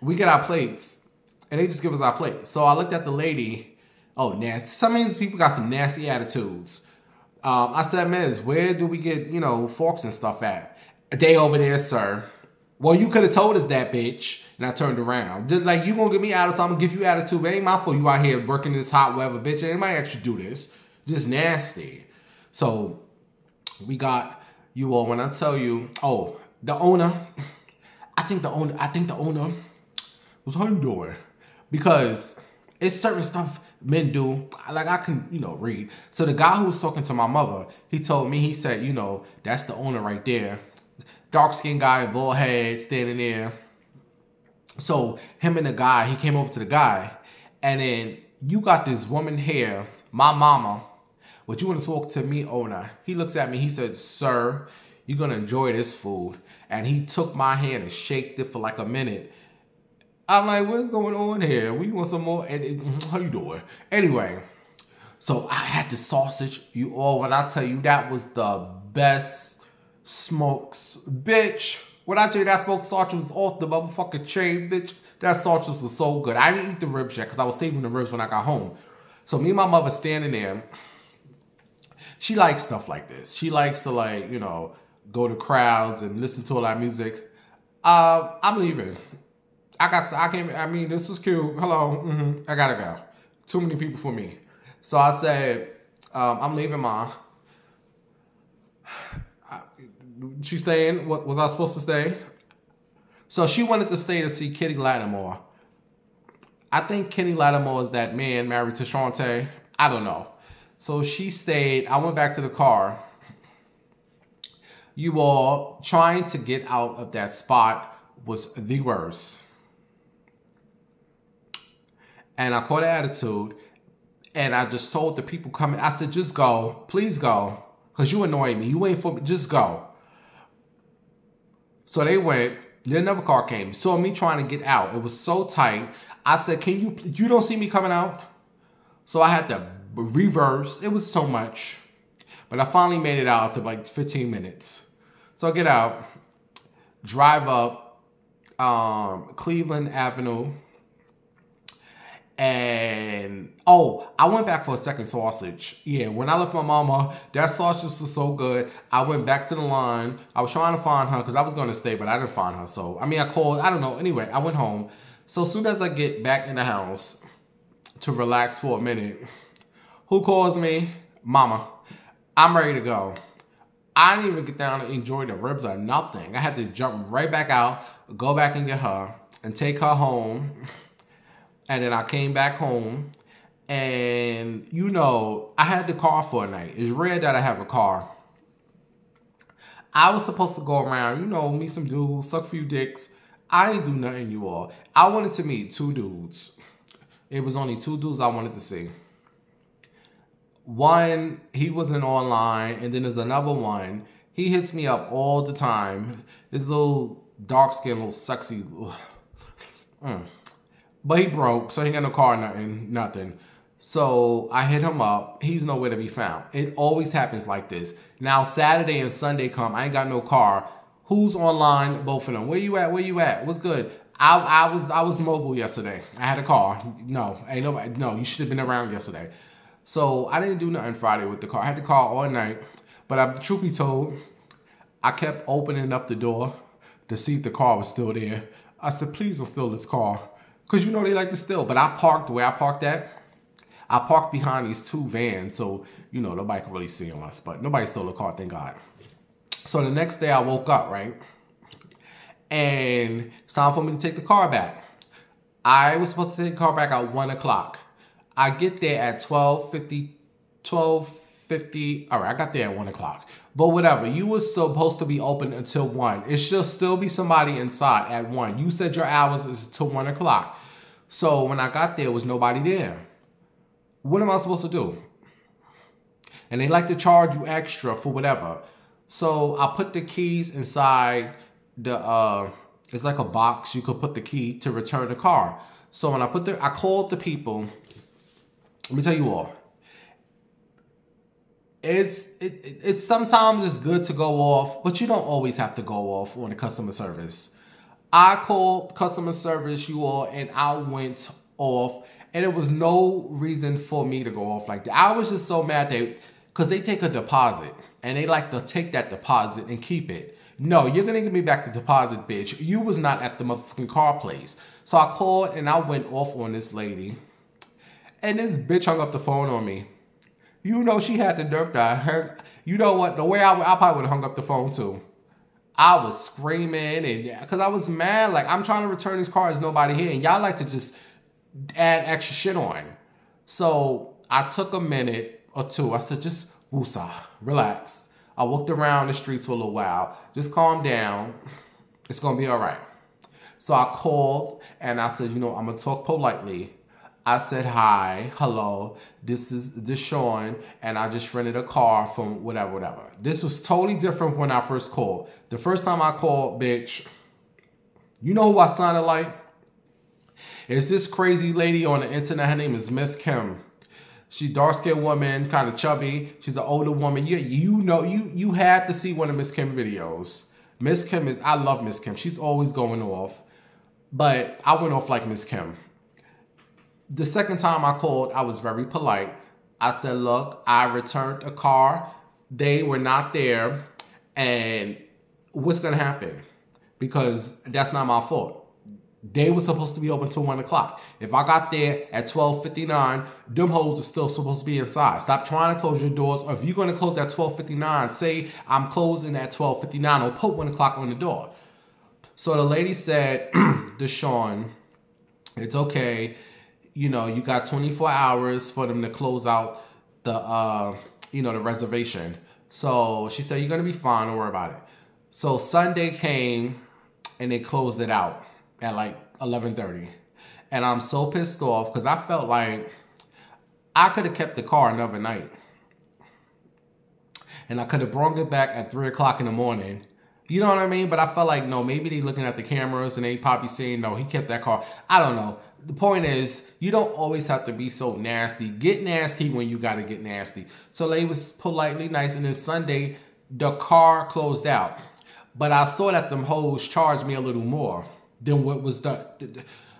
we get our plates, and they just give us our plates. So I looked at the lady. Oh, nasty. Some of these people got some nasty attitudes. I said, Miss, where do we get, you know, forks and stuff at? They over there, sir. Well, you could have told us that, bitch. And I turned around. Just like, you gonna get me attitude, I'm gonna give you attitude. But it ain't my fault you out here working this hot weather, bitch. Anybody actually do this? Just nasty. So, we got you all, when I tell you, oh, the owner, I think the owner was, how you doing? Because it's certain stuff men do, like I can, you know, read. So the guy who was talking to my mother, he told me, he said, you know, that's the owner right there. Dark-skinned guy, bald head, standing there. So him and the guy, he came over to the guy, and then you got this woman here, my mama, but you want to talk to me, owner? He looks at me, he said, sir, you're going to enjoy this food. And he took my hand and shaked it for like a minute. I'm like, what's going on here? We want some more? How you doing? Anyway, so I had the sausage. You all, when I tell you, that was the best smokes. Bitch, when I tell you that smoked sausage was off the motherfucking chain, bitch, that sausage was so good. I didn't eat the ribs yet because I was saving the ribs when I got home. So me and my mother standing there. She likes stuff like this. She likes to, like, you know, go to crowds and listen to a lot of music. I'm leaving. I mean, this was cute. Hello. I gotta go. Too many people for me. So I said, I'm leaving, Ma. She staying? What was I supposed to stay? So she wanted to stay to see Kitty Lattimore. I think Kitty Lattimore is that man married to Shantae. I don't know. So she stayed. I went back to the car. You all, trying to get out of that spot was the worst. And I caught an attitude, and I just told the people coming, I said, just go, please go, because you annoy me. You ain't for me, just go. So they went, then another car came, saw me trying to get out. It was so tight. I said, you don't see me coming out? So I had to reverse. It was so much. But I finally made it out to like 15 minutes. So I get out, drive up Cleveland Avenue. And, oh, I went back for a second sausage. Yeah, when I left my mama, that sausage was so good. I went back to the line. I was trying to find her because I was going to stay, but I didn't find her. So, I mean, I called. I don't know. Anyway, I went home. So as soon as I get back in the house to relax for a minute, who calls me? Mama. I'm ready to go. I didn't even get down and enjoy the ribs or nothing. I had to jump right back out, go back and get her, and take her home. And then I came back home, and, you know, I had the car for a night. It's rare that I have a car. I was supposed to go around, you know, meet some dudes, suck a few dicks. I ain't do nothing, you all. I wanted to meet 2 dudes. It was only 2 dudes I wanted to see. One, he wasn't online, and then there's another one. He hits me up all the time. This little dark-skinned, little sexy... But he broke, so he got no car, nothing. So I hit him up. He's nowhere to be found. It always happens like this. Now Saturday and Sunday come. I ain't got no car. Who's online? Both of them. Where you at? Where you at? What's good? I was mobile yesterday. I had a car. No, ain't nobody. No, you should have been around yesterday. So I didn't do nothing Friday with the car. I had the car all night. But truth be told, I kept opening up the door to see if the car was still there. I said, please don't steal this car. Because, you know, they like to steal. But I parked where I parked at. I parked behind these 2 vans. So, you know, nobody can really see us. But nobody stole the car, thank God. So the next day I woke up, right? And it's time for me to take the car back. I was supposed to take the car back at 1 o'clock. I get there at 12:50. All right, I got there at 1 o'clock. But whatever, you were supposed to be open until 1. It should still be somebody inside at 1. You said your hours is till 1 o'clock. So when I got there was nobody there. What am I supposed to do? And they like to charge you extra for whatever. So I put the keys inside the, it's like a box. You could put the key to return the car. So when I called the people. Let me tell you all. it's sometimes it's good to go off, but you don't always have to go off on the customer service. I called customer service, you all, and I went off, and there was no reason for me to go off like that. I was just so mad because they take a deposit, and they like to take that deposit and keep it. No, you're gonna give me back the deposit, bitch. You was not at the motherfucking car place. So I called and I went off on this lady, and this bitch hung up the phone on me. You know she had the nerve to you know what? The way I probably would have hung up the phone too. I was screaming and because I was mad. Like, I'm trying to return these cars, nobody here, and y'all like to just add extra shit on. So I took a minute or two. I said, just woosah, relax. I walked around the streets for a little while. Just calm down. It's gonna be all right. So I called and I said, you know, I'm gonna talk politely. I said, hi, hello, this is Deshawn, and I just rented a car from whatever. This was totally different when I first called. The first time I called, bitch, you know who I sounded like? It's this crazy lady on the internet. Her name is Miss Kim. She's a dark-skinned woman, kind of chubby. She's an older woman. You had to see one of Miss Kim videos. Miss Kim I love Miss Kim. She's always going off. But I went off like Miss Kim. The second time I called, I was very polite. I said, look, I returned a car. They were not there. And what's going to happen? Because that's not my fault. They were supposed to be open till 1 o'clock. If I got there at 12:59, them hoes are still supposed to be inside. Stop trying to close your doors. Or if you're going to close at 12:59, say I'm closing at 12:59 or put 1 o'clock on the door. So the lady said, Deshawn, it's okay. You know, you got 24 hours for them to close out the, the reservation. So she said, you're going to be fine. Don't worry about it. So Sunday came and they closed it out at like 11:30. And I'm so pissed off because I felt like I could have kept the car another night. And I could have brought it back at 3 o'clock in the morning. You know what I mean? But I felt like, no, maybe they looking at the cameras and they probably saying, no, he kept that car. I don't know. The point is, you don't always have to be so nasty. Get nasty when you got to get nasty. So lady was politely nice. And then Sunday, the car closed out. But I saw that them hoes charged me a little more than what was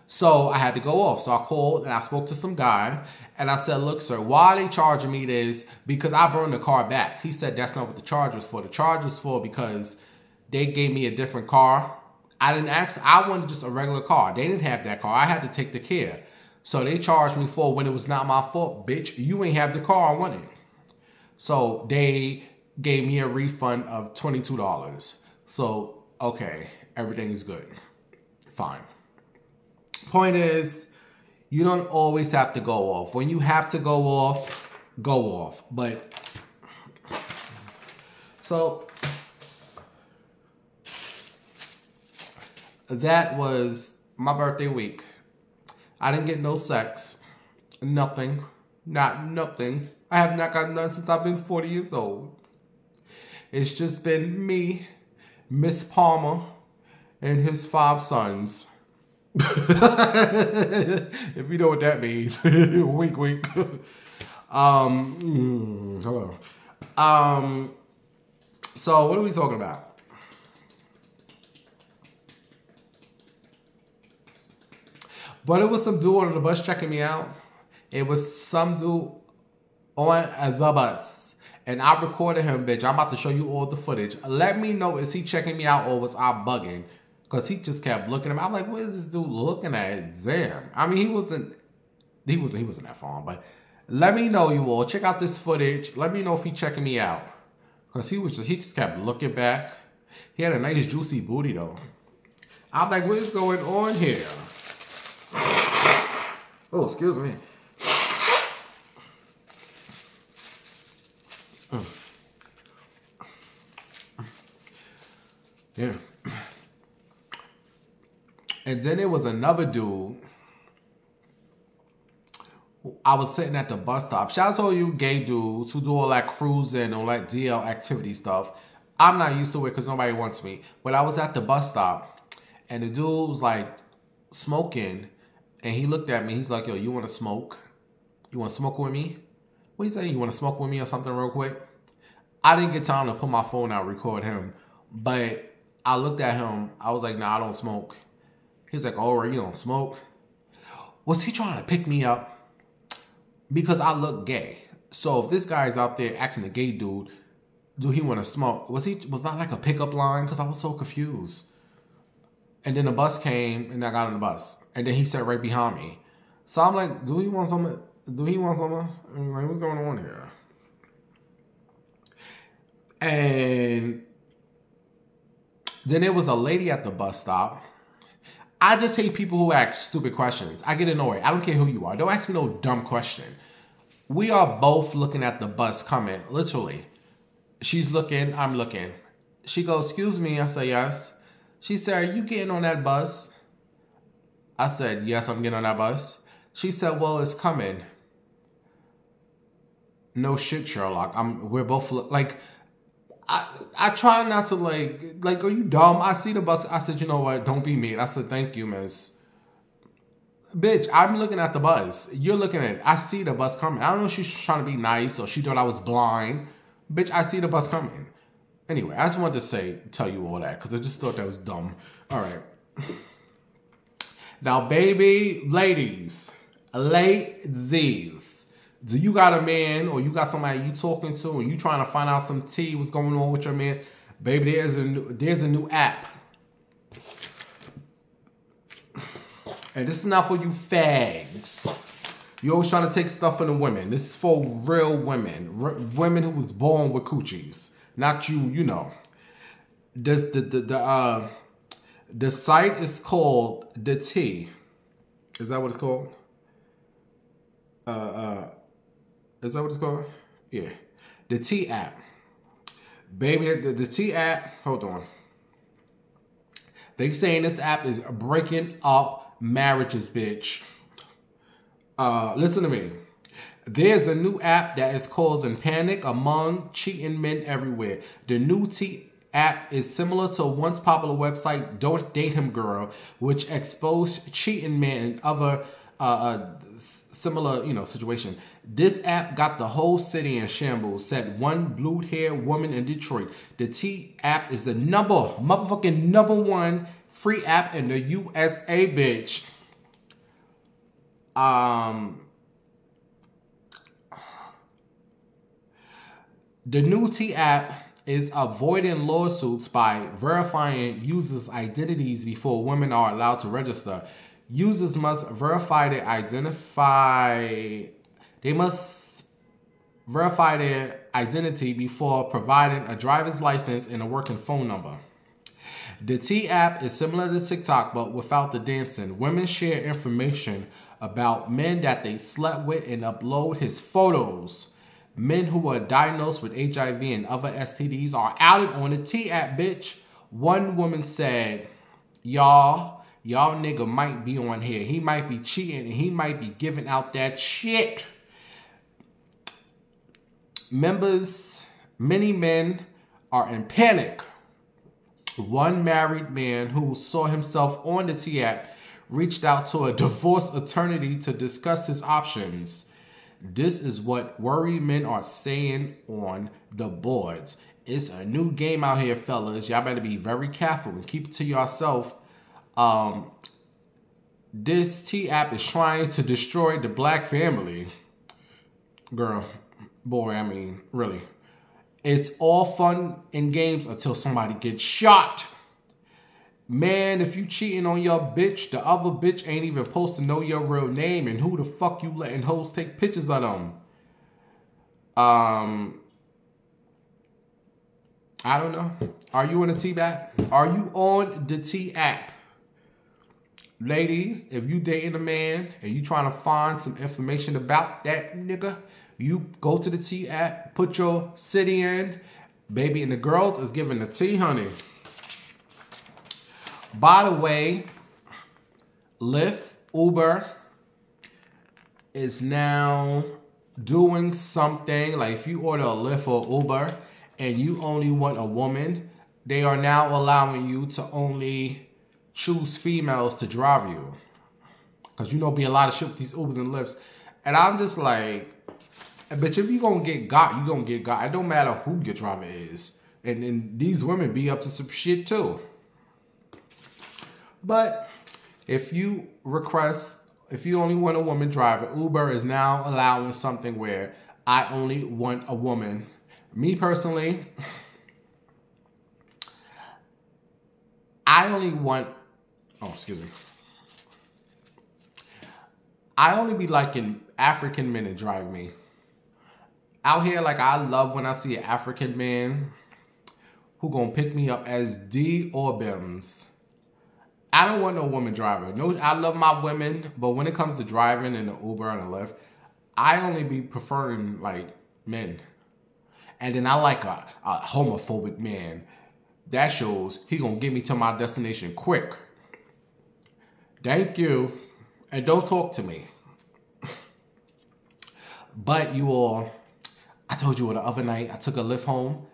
so I had to go off. So I called and I spoke to some guy. And I said, look, sir, why are they charging me this? Because I burned the car back. He said, that's not what the charge was for. The charge was for because they gave me a different car. I didn't ask. I wanted just a regular car. They didn't have that car. I had to take the care. So they charged me for when it was not my fault. Bitch, you ain't have the car I wanted. So they gave me a refund of $22. So, okay, everything is good. Fine. Point is, you don't always have to go off. When you have to go off, go off. But, so that was my birthday week. I didn't get no sex. Nothing. Not nothing. I have not gotten none since I've been 40 years old. It's just been me, Miss Palmer, and his 5 sons. If you know what that means. Wink, wink. Hello. So what are we talking about? But it was some dude on the bus checking me out. It was some dude on the bus. And I recorded him, bitch. I'm about to show you all the footage. Let me know, is he checking me out or was I bugging? Because he just kept looking at me. I'm like, what is this dude looking at? Damn. I mean, he wasn't that far, but let me know, you all. Check out this footage. Let me know if he checking me out. Because he just kept looking back. He had a nice juicy booty though. I'm like, what is going on here? Oh, excuse me. Yeah. And then there was another dude. I was sitting at the bus stop. Shout out to all you gay dudes who do all that cruising, all that DL activity stuff. I'm not used to it because nobody wants me. But I was at the bus stop and the dude was like smoking. And he looked at me. He's like, yo, you want to smoke? You want to smoke with me? What you say? You want to smoke with me or something real quick? I didn't get time to put my phone out and record him. But I looked at him. I was like, nah, I don't smoke. He's like, oh, you don't smoke? Was he trying to pick me up? Because I look gay. So if this guy's out there asking a gay dude, do he want to smoke? Was that like a pickup line? Because I was so confused. And then the bus came and I got on the bus. And then he sat right behind me. So I'm like, do he want something? I'm like, what's going on here? And then there was a lady at the bus stop. I just hate people who ask stupid questions. I get annoyed. I don't care who you are. Don't ask me no dumb question. We are both looking at the bus coming, literally. She's looking, I'm looking. She goes, excuse me. I say, yes. She said, are you getting on that bus? I said, yes, I'm getting on that bus. She said, well, it's coming. No shit, Sherlock. We're both, like, I try not to, like, are you dumb? I see the bus. I said, you know what? Don't be mean. I said, thank you, miss. Bitch, I'm looking at the bus. You're looking at it. I see the bus coming. I don't know if she's trying to be nice or she thought I was blind. Bitch, I see the bus coming. Anyway, I just wanted to tell you all that because I just thought that was dumb. All right. Now, baby, ladies, do you got a man or you got somebody you talking to and you trying to find out some tea, what's going on with your man? Baby, there's a new app. And this is not for you fags. You always trying to take stuff from the women. This is for real women. Women who was born with coochies. Not you, you know. The site is called The Tea. Is that what it's called? Is that what it's called? Yeah. The Tea app. Baby, the Tea app, hold on. They saying this app is breaking up marriages, bitch. Listen to me. There's a new app that is causing panic among cheating men everywhere. The new Tea app is similar to once popular website Don't Date Him Girl, which exposed cheating men and other similar, situation. This app got the whole city in shambles, said one blue-haired woman in Detroit. The Tea app is the motherfucking number one free app in the USA, bitch. The new Tea app is avoiding lawsuits by verifying users' identities before women are allowed to register. Users must verify their identity before providing a driver's license and a working phone number. The Tea app is similar to TikTok, but without the dancing. Women share information about men that they slept with and upload his photos. Men who are diagnosed with HIV and other STDs are outed on the Tea app, bitch. One woman said, y'all nigga might be on here. He might be cheating and he might be giving out that shit. Many men are in panic. One married man who saw himself on the Tea app reached out to a divorce attorney to discuss his options. This is what worried men are saying on the boards. It's a new game out here, fellas. Y'all better be very careful and keep it to yourself. This Tea app is trying to destroy the black family. Girl, boy, I mean, really. It's all fun and games until somebody gets shot. Man, if you cheating on your bitch, the other bitch ain't even supposed to know your real name, and who the fuck you letting hoes take pictures of them? I don't know. Are you on the Tea app? Are you on the Tea app? Ladies, if you dating a man and you trying to find some information about that nigga, you go to the Tea app, put your city in, baby, and the girls is giving the tea, honey. By the way, Lyft, Uber is now doing something. Like if you order a Lyft or Uber and you only want a woman, they are now allowing you to only choose females to drive you. Because be a lot of shit with these Ubers and Lyfts. And I'm just like, Bitch, if you gonna get got, you gonna get got. It don't matter who your driver is. And these women be up to some shit too. But if you only want a woman driver, Uber is now allowing something where I only want a woman. Me personally, I only be liking African men to drive me. Out here, like, I love when I see an African man who gonna pick me up as D or Bims. I don't want no woman driver. No, I love my women, but when it comes to driving in the Uber and the Lyft, I only be preferring, like, men. And then I like a homophobic man. That shows he gonna get me to my destination quick. Thank you. And don't talk to me. But you all, I told you the other night, I took a Lyft home.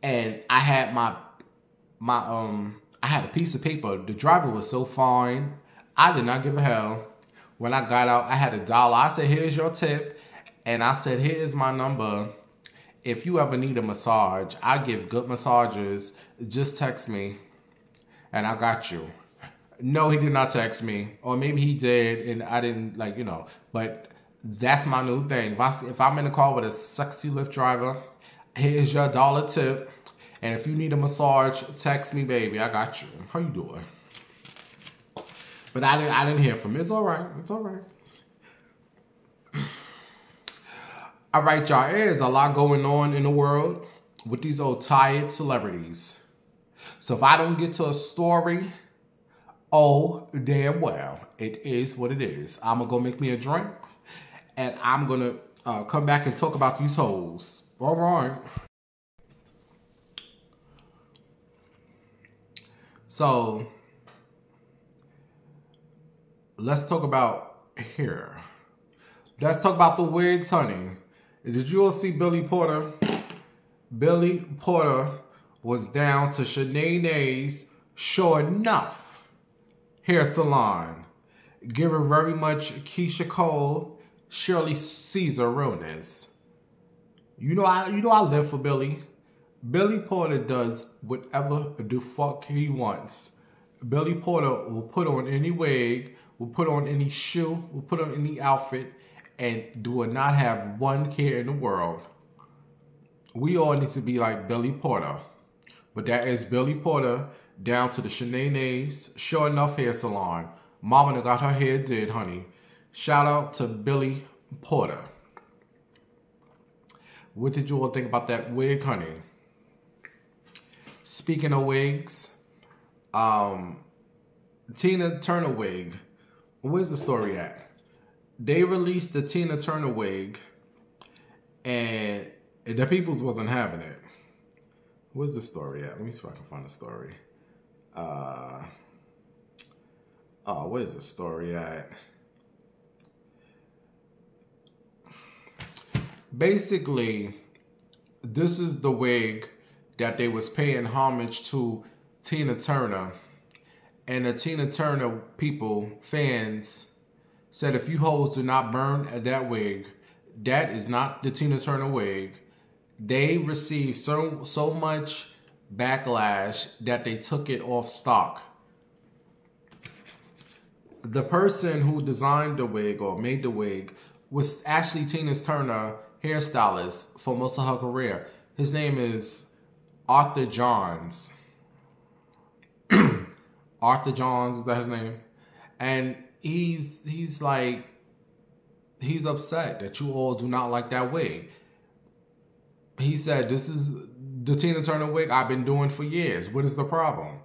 And I had I had a piece of paper. The driver was so fine. I did not give a hell. When I got out, I had $1. I said, here's your tip. And I said, here's my number. If you ever need a massage, I give good massages. Just text me. And I got you. No, he did not text me. Or maybe he did and I didn't, like, you know. But that's my new thing. If I'm in a car with a sexy Lyft driver, here's your $1 tip. And if you need a massage, text me, baby. I got you. How you doing? But I didn't hear from him. It's all right. It's all right. All right, y'all. There's a lot going on in the world with these old tired celebrities. So if I don't get to a story, oh, damn well. It is what it is. I'm going to go make me a drink. And I'm going to come back and talk about these hoes. All right. So, let's talk about here. Let's talk about the wigs, honey. Did you all see Billy Porter? Billy Porter was down to Shanae's Sure Enough hair salon. Giving very much Keisha Cole, Shirley Caesar realness. You know I live for Billy. Billy Porter does whatever the fuck he wants. Billy Porter will put on any wig, will put on any shoe, will put on any outfit, and do not have one care in the world. We all need to be like Billy Porter. But that is Billy Porter down to the Shanae's Sure Enough hair salon. Mama got her hair did, honey. Shout out to Billy Porter. What did you all think about that wig, honey? Speaking of wigs, Tina Turner wig. Where's the story at? They released the Tina Turner wig, and the peoples wasn't having it. Where's the story at? Let me see if I can find the story. Where's the story at? Basically, this is the wig that they was paying homage to Tina Turner. And the Tina Turner people, fans, said if you hoes do not burn that wig, that is not the Tina Turner wig. They received so much backlash that they took it off stock. The person who designed the wig or made the wig was actually Tina Turner hairstylist for most of her career. His name is Arthur Johns. Arthur Johns, is that his name? And he's upset that you all do not like that wig. He said, this is the Tina Turner wig I've been doing for years. What is the problem?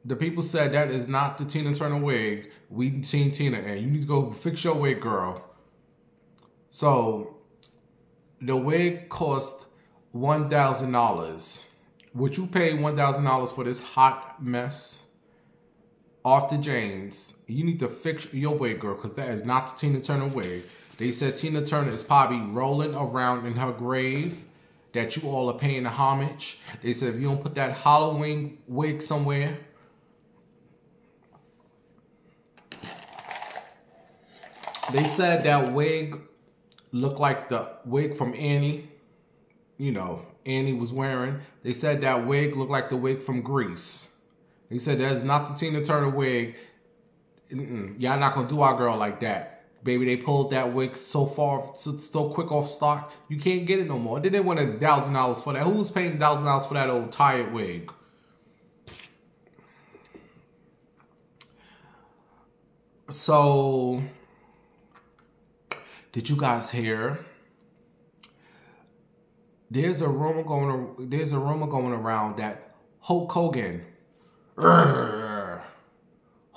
The people said that is not the Tina Turner wig we seen Tina in. You need to go fix your wig, girl. So the wig cost $1,000. Would you pay $1,000 for this hot mess? Arthur James, you need to fix your wig, girl, because that is not the Tina Turner wig. They said Tina Turner is probably rolling around in her grave, that you all are paying the homage. They said if you don't put that Halloween wig somewhere. They said that wig looked like the wig from Annie. You know, Annie was wearing. They said that wig looked like the wig from Grease. They said that's not the Tina Turner wig. Y'all not gonna do our girl like that. Baby, they pulled that wig so quick off stock, you can't get it no more. Then they wanted $1,000 for that. Who was paying $1,000 for that old tired wig? So, did you guys hear? There's a rumor going around that Hulk Hogan,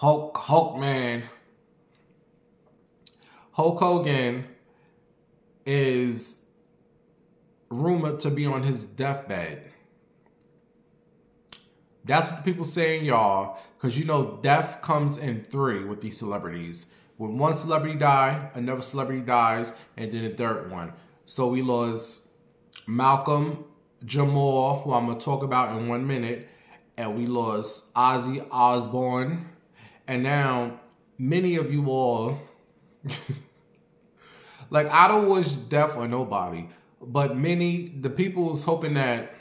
Hulk man, Hulk Hogan is rumored to be on his deathbed. That's what people saying, y'all, because you know death comes in 3 with these celebrities. When one celebrity die, another celebrity dies, and then a third one. So we lost Malcolm Jamal, who I'm going to talk about in 1 minute, and we lost Ozzy Osbourne, and now many of you all, like I don't wish death on nobody, but the people was hoping that,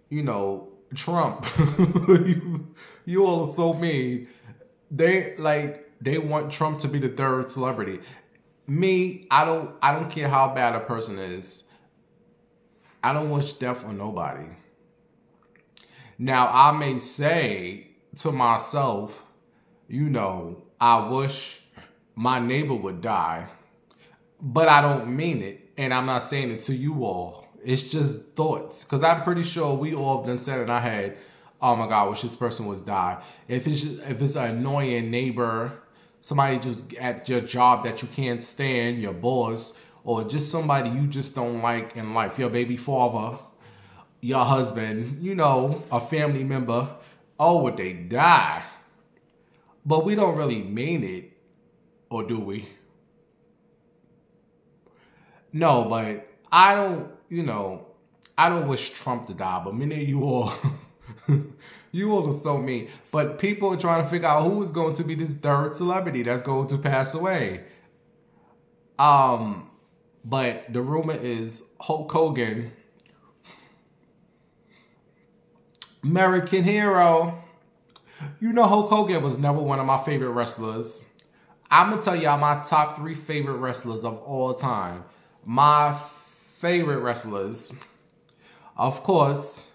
you know, Trump, you all are so mean. They want Trump to be the 3rd celebrity. Me, I don't care how bad a person is. I don't wish death on nobody. Now, I may say to myself, you know, I wish my neighbor would die, but I don't mean it, and I'm not saying it to you all. It's just thoughts, because I'm pretty sure we all have done said in our head, oh my God, I wish this person was die. If it's an annoying neighbor, somebody just at your job that you can't stand, your boss, or just somebody you just don't like in life, your baby father, your husband, you know, a family member, oh, would they die? But we don't really mean it, or do we? No, but I don't, you know, I don't wish Trump to die, but many of you all, you all are so mean. But people are trying to figure out who is going to be this 3rd celebrity that's going to pass away. But the rumor is Hulk Hogan, American hero. You know Hulk Hogan was never one of my favorite wrestlers. I'm going to tell y'all my top 3 favorite wrestlers of all time. My favorite wrestlers, of course,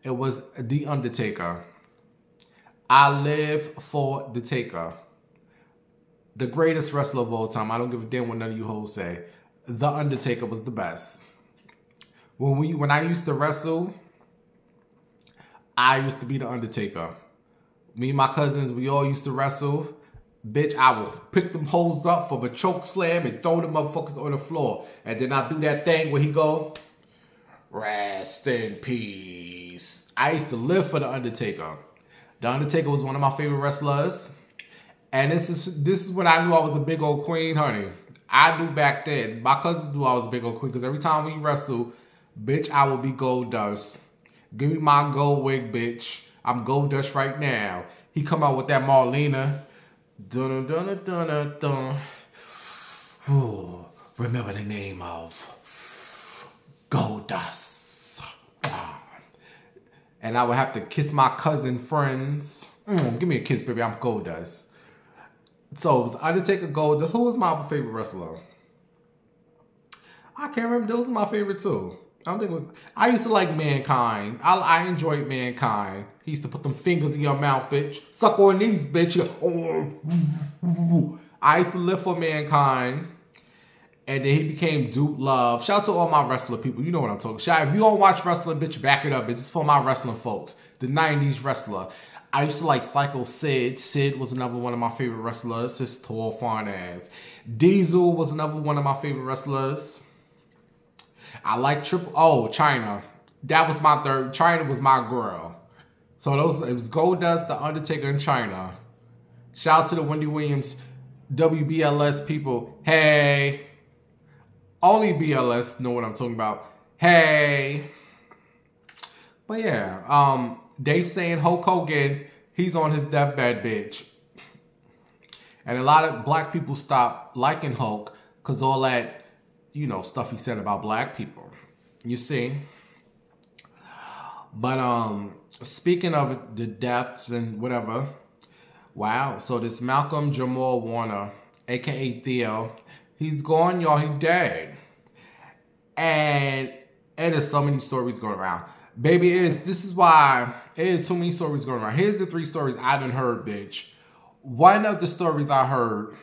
it was The Undertaker. I live for The Taker. The greatest wrestler of all time. I don't give a damn what none of you hoes say. The Undertaker was the best. When I used to wrestle, I used to be The Undertaker. Me and my cousins, we all used to wrestle. Bitch, I would pick them hoes up from a choke slam and throw them motherfuckers on the floor. And then I do that thing where he go, rest in peace. I used to live for The Undertaker. The Undertaker was one of my favorite wrestlers. And this is when I knew I was a big old queen, honey. I knew back then. My cousins knew I was a big old queen because every time we wrestle, bitch, I would be gold dust. Give me my gold wig, bitch. I'm gold dust right now. He come out with that Marlena. Dun dun dun dun dun. Ooh, remember the name of Goldust. And I would have to kiss my cousin friends. Give me a kiss, baby. I'm Goldust. So it was Undertaker, Goldust. Who was my favorite wrestler? I can't remember. Those were my favorite too. I don't think it was. I used to like Mankind. I enjoyed Mankind. He used to put them fingers in your mouth, bitch. Suck on these, bitch. I used to live for Mankind. And then he became Duke Love. Shout out to all my wrestler people. You know what I'm talking about. If you don't watch wrestling, bitch, back it up. It's just for my wrestling folks. The 90s wrestler. I used to like Psycho Sid. Sid was another one of my favorite wrestlers. His tall, fine ass. Diesel was another one of my favorite wrestlers. I like Chyna. That was my third. Chyna was my girl. So it was Goldust, The Undertaker, and Chyna. Shout out to the Wendy Williams WBLS people. Hey. Only BLS know what I'm talking about. Hey. But yeah, they saying Hulk Hogan, he's on his deathbed, bitch. And a lot of black people stopped liking Hulk because all that you know, stuff he said about black people. You see? But speaking of the deaths and whatever, wow. So this Malcolm Jamal Warner, aka Theo, he's gone, y'all. He dead. And there's so many stories going around. Baby, this is why there's so many stories going around. Here's the 3 stories I done heard, bitch. One of the stories I heard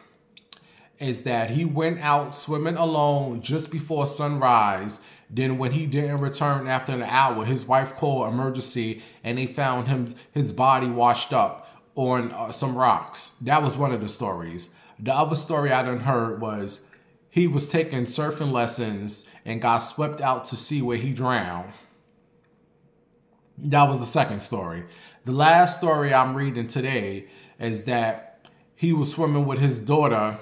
is that he went out swimming alone just before sunrise. Then when he didn't return after an hour, his wife called emergency and they found his body washed up on some rocks. That was one of the stories. The other story I done heard was he was taking surfing lessons and got swept out to sea where he drowned. That was the second story. The last story I'm reading today is that he was swimming with his daughter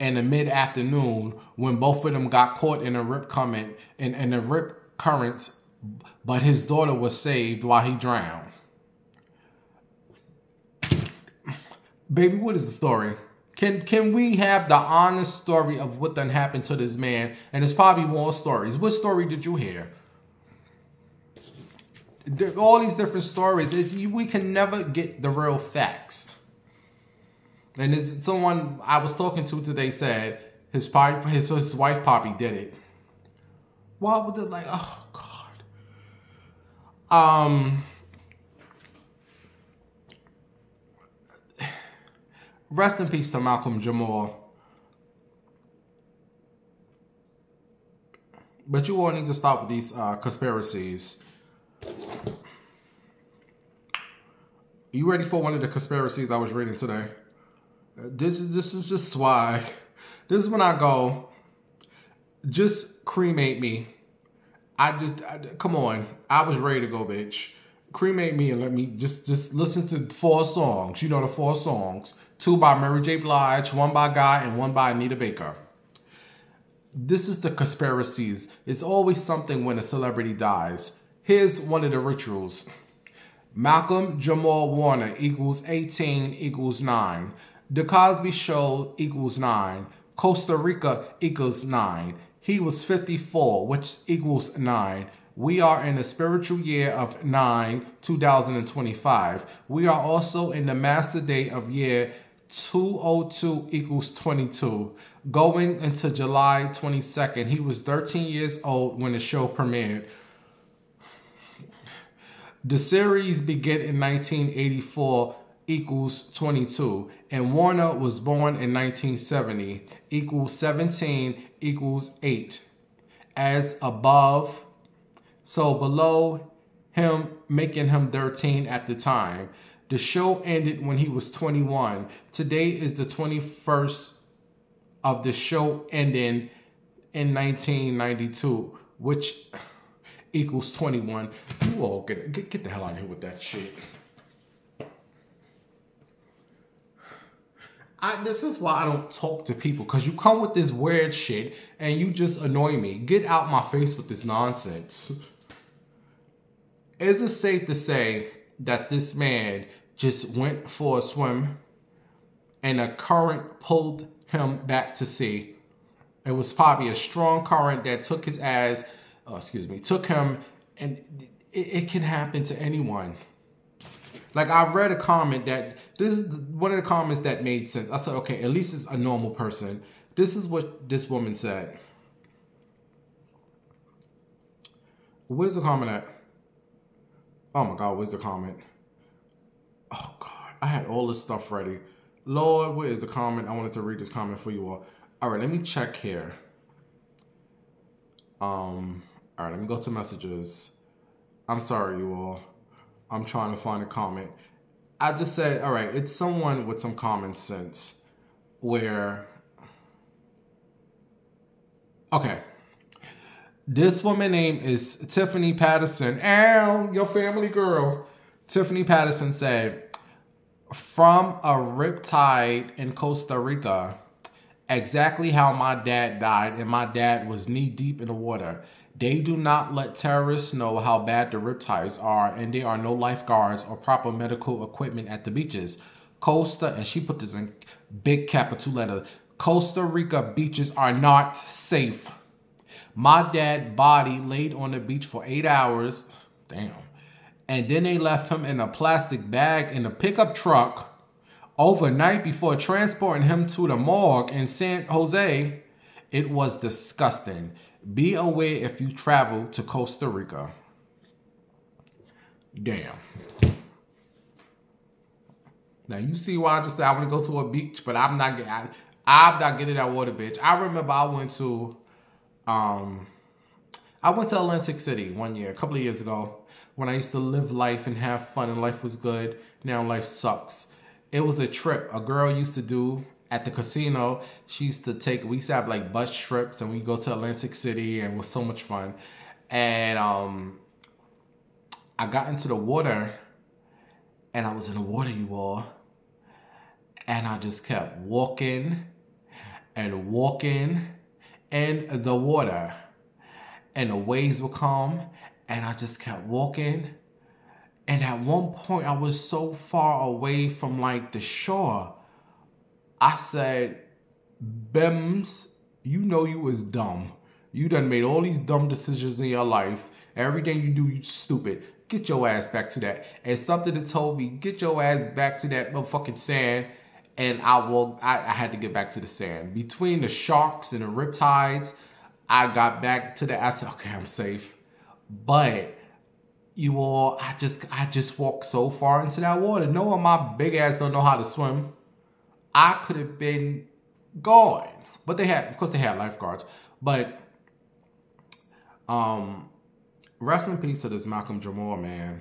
in the mid-afternoon when both of them got caught in a rip current, but his daughter was saved while he drowned. Baby, what is the story? Can we have the honest story of what done happened to this man? And there's probably more stories. What story did you hear? All these different stories. We can never get the real facts. And it's someone I was talking to today said his wife probably did it. Why would it, like, oh God. Rest in peace to Malcolm Jamal. But you all need to stop with these conspiracies. You ready for one of the conspiracies I was reading today? This is just swag. This is when I go, just cremate me. Come on. I was ready to go, bitch. Cremate me and let me just listen to 4 songs. You know the 4 songs. 2 by Mary J. Blige, 1 by Guy, and 1 by Anita Baker. This is the conspiracies. It's always something when a celebrity dies. Here's one of the rituals. Malcolm Jamal Warner equals 18 equals 9. The Cosby Show equals 9. Costa Rica equals 9. He was 54, which equals 9. We are in the spiritual year of 9, 2025. We are also in the master day of year 202 equals 22. Going into July 22nd, he was 13 years old when the show premiered. The series began in 1984 equals 22. And Warner was born in 1970 equals 17 equals 8. As above, so below him, making him 13 at the time. The show ended when he was 21. Today is the 21st of the show ending in 1992, which equals 21. You all get the hell out of here with that shit. This is why I don't talk to people, because you come with this weird shit and you just annoy me. Get out my face with this nonsense. Is it safe to say that this man just went for a swim and a current pulled him back to sea? It was probably a strong current that took his ass, took him, and it can happen to anyone. Like, I read a comment that, this is one of the comments that made sense. I said, okay, at least it's a normal person. This is what this woman said. Where's the comment at? Oh my God, where's the comment? Oh God, I had all this stuff ready. Lord, where is the comment? I wanted to read this comment for you all. All right, let me check here. All right, let me go to messages. I'm sorry, you all. I'm trying to find a comment. I just said, all right, it's someone with some common sense where, okay. This woman name is Tiffany Patterson. Ow, your family girl. Tiffany Patterson said, from a riptide in Costa Rica, exactly how my dad died, and my dad was knee deep in the water. They do not let terrorists know how bad the riptides are, and there are no lifeguards or proper medical equipment at the beaches. Costa, and she put this in big capital letters, Costa Rica beaches are not safe. My dad's body laid on the beach for 8 hours. Damn. And then they left him in a plastic bag in a pickup truck overnight before transporting him to the morgue in San Jose. It was disgusting. Be aware if you travel to Costa Rica. Damn. Now you see why I just said I want to go to a beach, but I'm not getting that water, bitch. I remember I went to Atlantic City one year, a couple of years ago, when I used to live life and have fun and life was good. Now life sucks. It was a trip a girl used to do at the casino. We used to have like bus trips and we go to Atlantic City and it was so much fun. And I got into the water and I was in the water, you all. And I just kept walking and walking in the water. And the waves would come and I just kept walking. And at one point I was so far away from like the shore. I said, Bims, you know you was dumb. You done made all these dumb decisions in your life. Everything you do, you stupid. Get your ass back to that. And something that told me, get your ass back to that motherfucking sand. And I had to get back to the sand. Between the sharks and the riptides, I got back to the, I said, okay, I'm safe. But you all, I just walked so far into that water. Knowing my big ass don't know how to swim, I could have been gone. But of course they had lifeguards. But rest in peace to this Malcolm Jamal, man.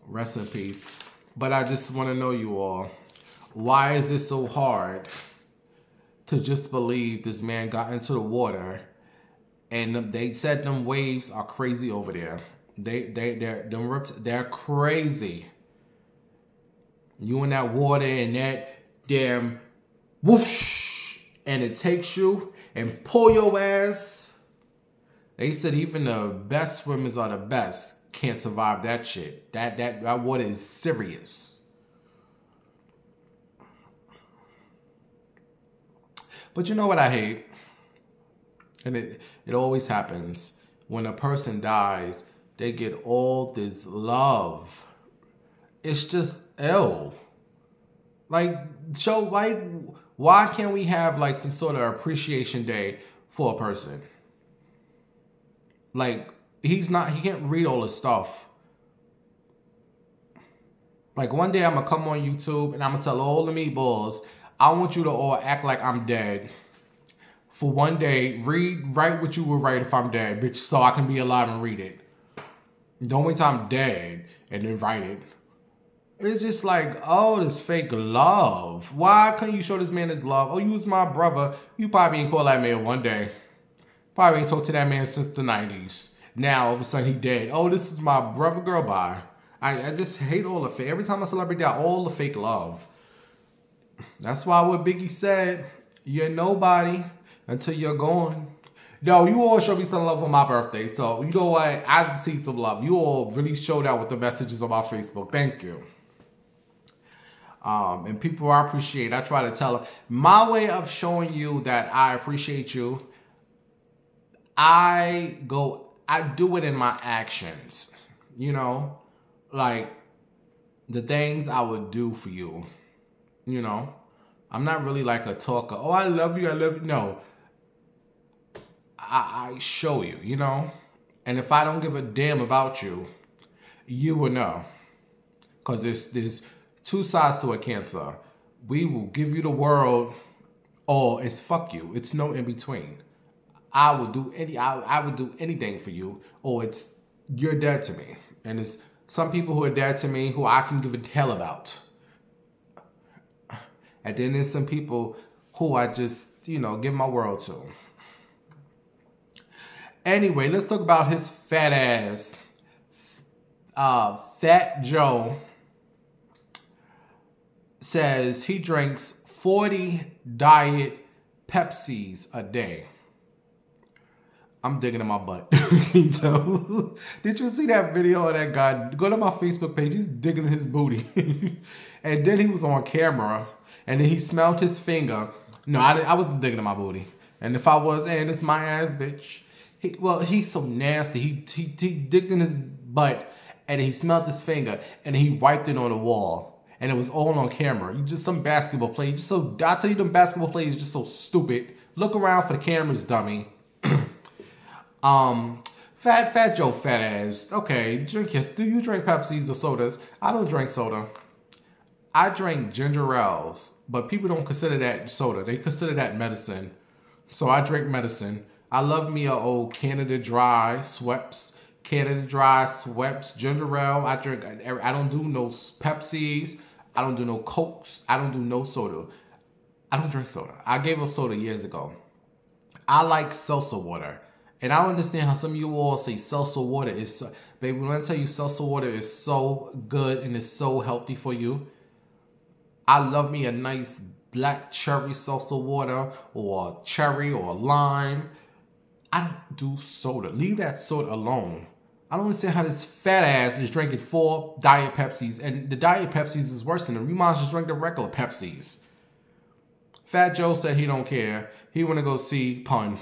Rest in peace. But I just want to know, you all, why is it so hard to just believe this man got into the water and they said them waves are crazy over there. They're crazy. You in that water and that damn whoosh, and it takes you and pull your ass. They said even the best swimmers are the best. Can't survive that shit. That water is serious. But you know what I hate? And it always happens. When a person dies, they get all this love. It's just ill. Like, why can't we have like some sort of appreciation day for a person? Like, he can't read all this stuff. Like, one day I'm gonna come on YouTube and I'm gonna tell all the meatballs, I want you to all act like I'm dead. For one day, write what you would write if I'm dead, bitch, so I can be alive and read it. Don't wait till I'm dead and then write it. It's just like, oh, this fake love. Why couldn't you show this man his love? Oh, you was my brother. You probably ain't call that man one day. Probably ain't talked to that man since the 90s. Now, all of a sudden, he dead. Oh, this is my brother, girl, bye. I just hate all the fake. Every time a celebrity die, all the fake love. That's why what Biggie said, you're nobody until you're gone. Yo, you all showed me some love on my birthday. So, you know what? I see some love. You all really showed out with the messages on my Facebook. Thank you. And people I appreciate. I try to tell them. My way of showing you that I appreciate you, I do it in my actions. You know? Like, the things I would do for you. You know? I'm not really like a talker. Oh, I love you, I love you. No. I show you, you know? And if I don't give a damn about you, you will know. Because there's two sides to a cancer. We will give you the world, or it's fuck you. It's no in between. I would do anything for you, or it's you're dead to me. And there's some people who are dead to me who I can give a hell about. And then there's some people who I just, you know, give my world to. Anyway, let's talk about his fat ass. Fat Joe says he drinks 40 Diet Pepsis a day. I'm digging in my butt. Can you tell? Did you see that video of that guy? Go to my Facebook page. He's digging in his booty. And then he was on camera. And then he smelled his finger. No, I wasn't digging at my booty. And if I was, and it's my ass, bitch. He's so nasty. He digged in his butt, and he smelled his finger, and he wiped it on the wall. And it was all on camera. You just some basketball player. Just so, I tell you, them basketball players just so stupid. Look around for the cameras, dummy. Fat Joe, fat ass. Okay, do you drink Pepsis or sodas? I don't drink soda. I drink ginger ales, but people don't consider that soda. They consider that medicine. So I drink medicine. I love me a old Canada Dry Schweppes. Canada Dry Schweppes ginger ale. I don't do no Pepsis. I don't do no Cokes. I don't do no soda. I don't drink soda. I gave up soda years ago. I like seltzer water. And I don't understand how some of you all say seltzer water is so... Baby, when I tell you seltzer water is so good and it's so healthy for you, I love me a nice black cherry seltzer water or cherry or lime. I don't do soda. Leave that soda alone. I don't understand how this fat ass is drinking 4 Diet Pepsis, and the Diet Pepsis is worse than them. You might just drink the regular Pepsis. Fat Joe said he don't care. He want to go see Pun.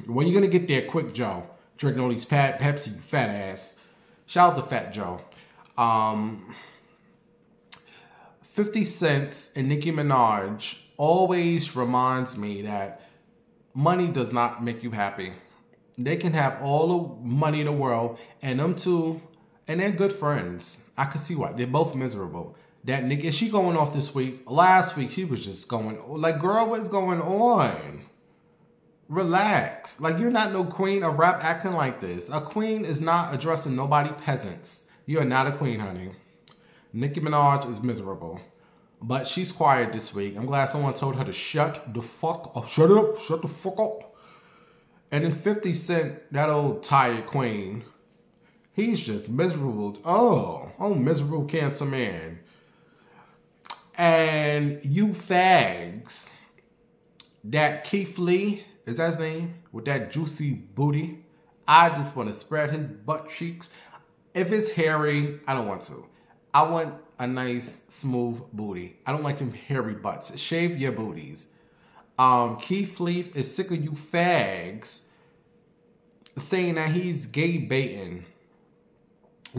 When you gonna get there quick, Joe? Drinking all these Pepsi, you fat ass. Shout out to Fat Joe. 50 Cent and Nicki Minaj always reminds me that money does not make you happy. They can have all the money in the world, and them two, and they're good friends. I can see why. They're both miserable. That Nicki, is she going off this week? Last week, she was just going, like, girl, what's going on? Relax. Like, you're not no queen of rap acting like this. A queen is not addressing nobody peasants. You are not a queen, honey. Nicki Minaj is miserable. But she's quiet this week. I'm glad someone told her to shut the fuck up. Shut it up. Shut the fuck up. And then 50 Cent, that old tired queen, he's just miserable. Oh, miserable cancer man. And you fags, that Keith Lee, is that his name? With that juicy booty. I just want to spread his butt cheeks. If it's hairy, I don't want to. I want a nice, smooth booty. I don't like them hairy butts. Shave your booties. Keith Lee is sick of you fags saying that he's gay baiting.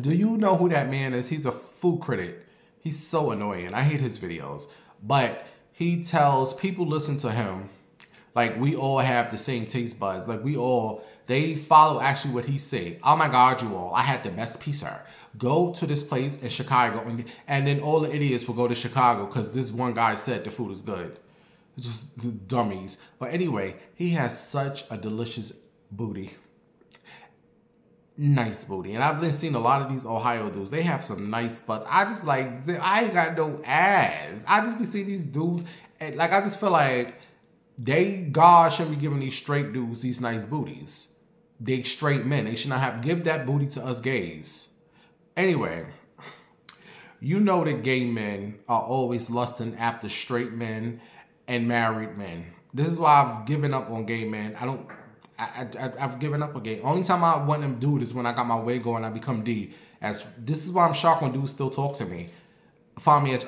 Do you know who that man is? He's a food critic. He's so annoying. I hate his videos. But he tells people listen to him like we all have the same taste buds. Like they follow actually what he say. Oh my God, you all, I had the best pizza. Go to this place in Chicago. And then all the idiots will go to Chicago because this one guy said the food is good. Just the dummies. But anyway, he has such a delicious booty. Nice booty. And I've been seeing a lot of these Ohio dudes. They have some nice butts. I just like, I ain't got no ass. I just be seeing these dudes. And like, I just feel like God should be giving these straight dudes these nice booties. They straight men. They should not have give that booty to us gays. Anyway, you know that gay men are always lusting after straight men and married men. This is why I've given up on gay men. I've given up on gay. Only time I want them to do it is when I got my way going. I become D. This is why I'm shocked when dudes still talk to me. Find me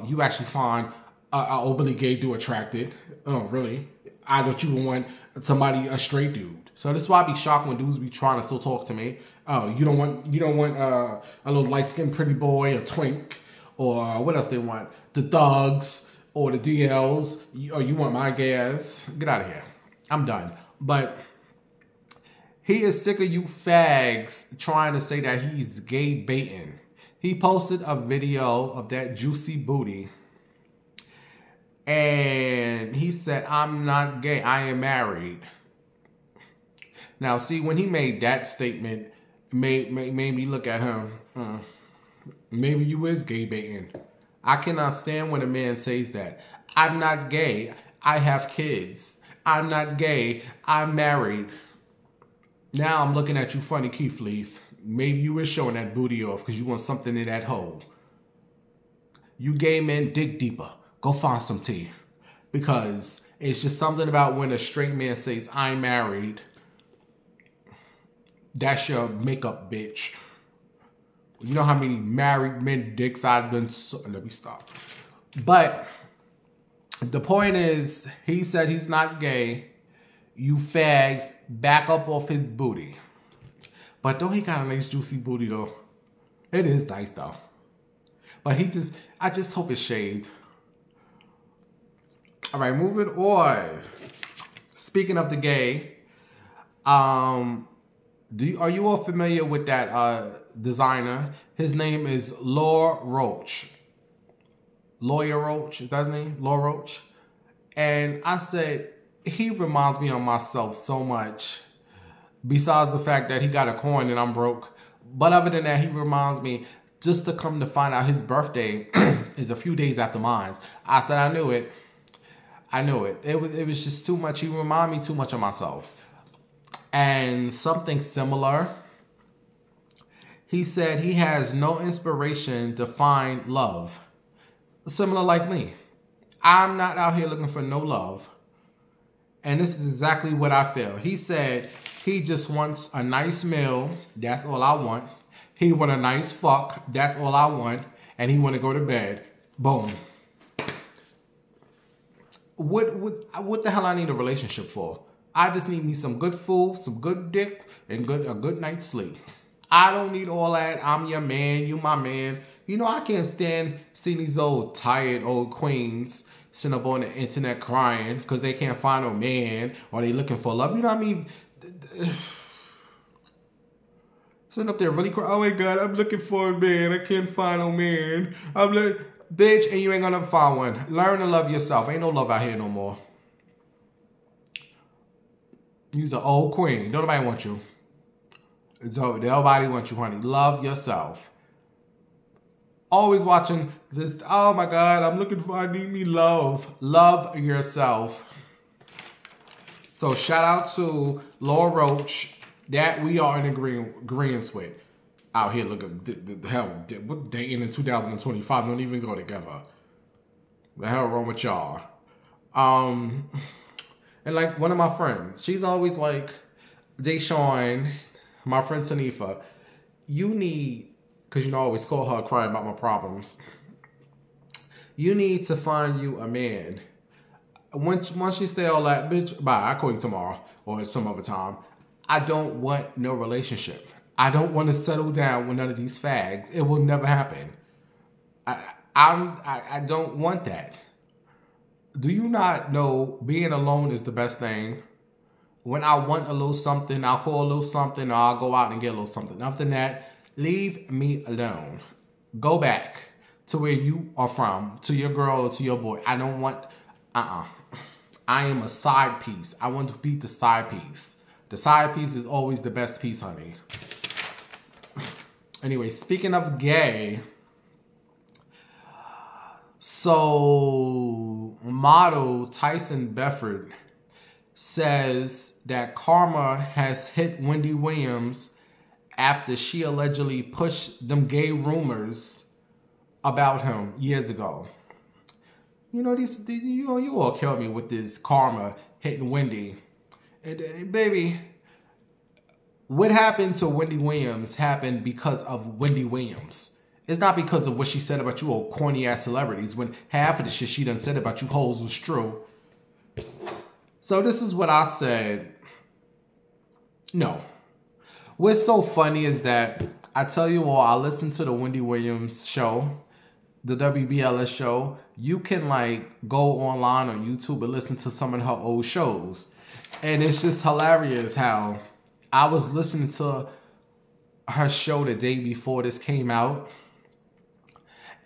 you actually find an openly gay dude attracted. Oh, really? I thought you would want a straight dude. So this is why I be shocked when dudes be trying to still talk to me. Oh, you don't want a little light-skinned pretty boy, a twink, or what else they want? The thugs or the DLs. You want my gay ass? Get out of here. I'm done. But he is sick of you fags trying to say that he's gay baiting. He posted a video of that juicy booty. And he said, I'm not gay, I am married. Now, see, when he made that statement, made me look at him. Maybe you is gay baiting. I cannot stand when a man says that. I'm not gay, I have kids. I'm not gay, I'm married. Now I'm looking at you funny, Keith Lee. Maybe you is showing that booty off because you want something in that hole. You gay men, dig deeper. Go find some tea. Because it's just something about when a straight man says, I'm married. That's your makeup, bitch. You know how many married men dicks I've been... Let me stop. But The point is, he said he's not gay. You fags, back up off his booty. But don't he got a nice juicy booty though? It is nice though. But I just hope it's shaved. All right, moving on. Speaking of the gay, are you all familiar with that designer? His name is Lawyer Roach. Lawyer Roach, is that his name? Lawyer Roach. And I said, he reminds me of myself so much. Besides the fact that he got a coin and I'm broke. But other than that, he reminds me, just to come to find out his birthday is a few days after mine. I said, I knew it. I knew it. It was just too much. He reminded me too much of myself. And something similar. He said he has no inspiration to find love. Similar like me. I'm not out here looking for no love. And this is exactly what I feel. He said he just wants a nice meal. That's all I want. He want a nice fuck. That's all I want. And he want to go to bed. Boom. What the hell I need a relationship for? I just need me some good food, some good dick, and a good night's sleep. I don't need all that. I'm your man. You my man. You know, I can't stand seeing these tired old queens sitting up on the internet crying because they can't find no man or they looking for love. You know what I mean? Sitting up there really crying. Oh my God, I'm looking for a man. I can't find no man. I'm like, bitch, and you ain't gonna find one. Learn to love yourself. Ain't no love out here no more. You's an old queen. Don't nobody want you. Nobody wants you, honey. Love yourself. Always watching this. Oh my God, I need me love. Love yourself. So shout out to Lawyer Roach. That we are in agreement with. Out here, look at the hell. What dating in 2025 don't even go together. The hell wrong with y'all? And like one of my friends, she's always like, Deshawn, my friend Tanifa, you need, because you know I always call her crying about my problems. You need to find you a man. Once you say all that, bitch, bye, I'll call you tomorrow or some other time. I don't want no relationship. I don't want to settle down with none of these fags. It will never happen. I don't want that. Do you not know being alone is the best thing? When I want a little something, I'll call a little something or I'll go out and get a little something. Other than that, leave me alone. Go back to where you are from, to your girl or to your boy. I don't want, I am a side piece. I want to be the side piece. The side piece is always the best piece, honey. Anyway, speaking of gay, so model Tyson Beckford says that karma has hit Wendy Williams after she allegedly pushed them gay rumors about him years ago. You know, you all killed me with this karma hitting Wendy. And, baby, what happened to Wendy Williams happened because of Wendy Williams. It's not because of what she said about you old corny ass celebrities when half of the shit she done said about you hoes was true. So this is what I said. No. What's so funny is that I tell you all, I listened to the Wendy Williams show, the WBLS show. You can like go online on YouTube and listen to some of her old shows. And it's just hilarious how I was listening to her show the day before this came out.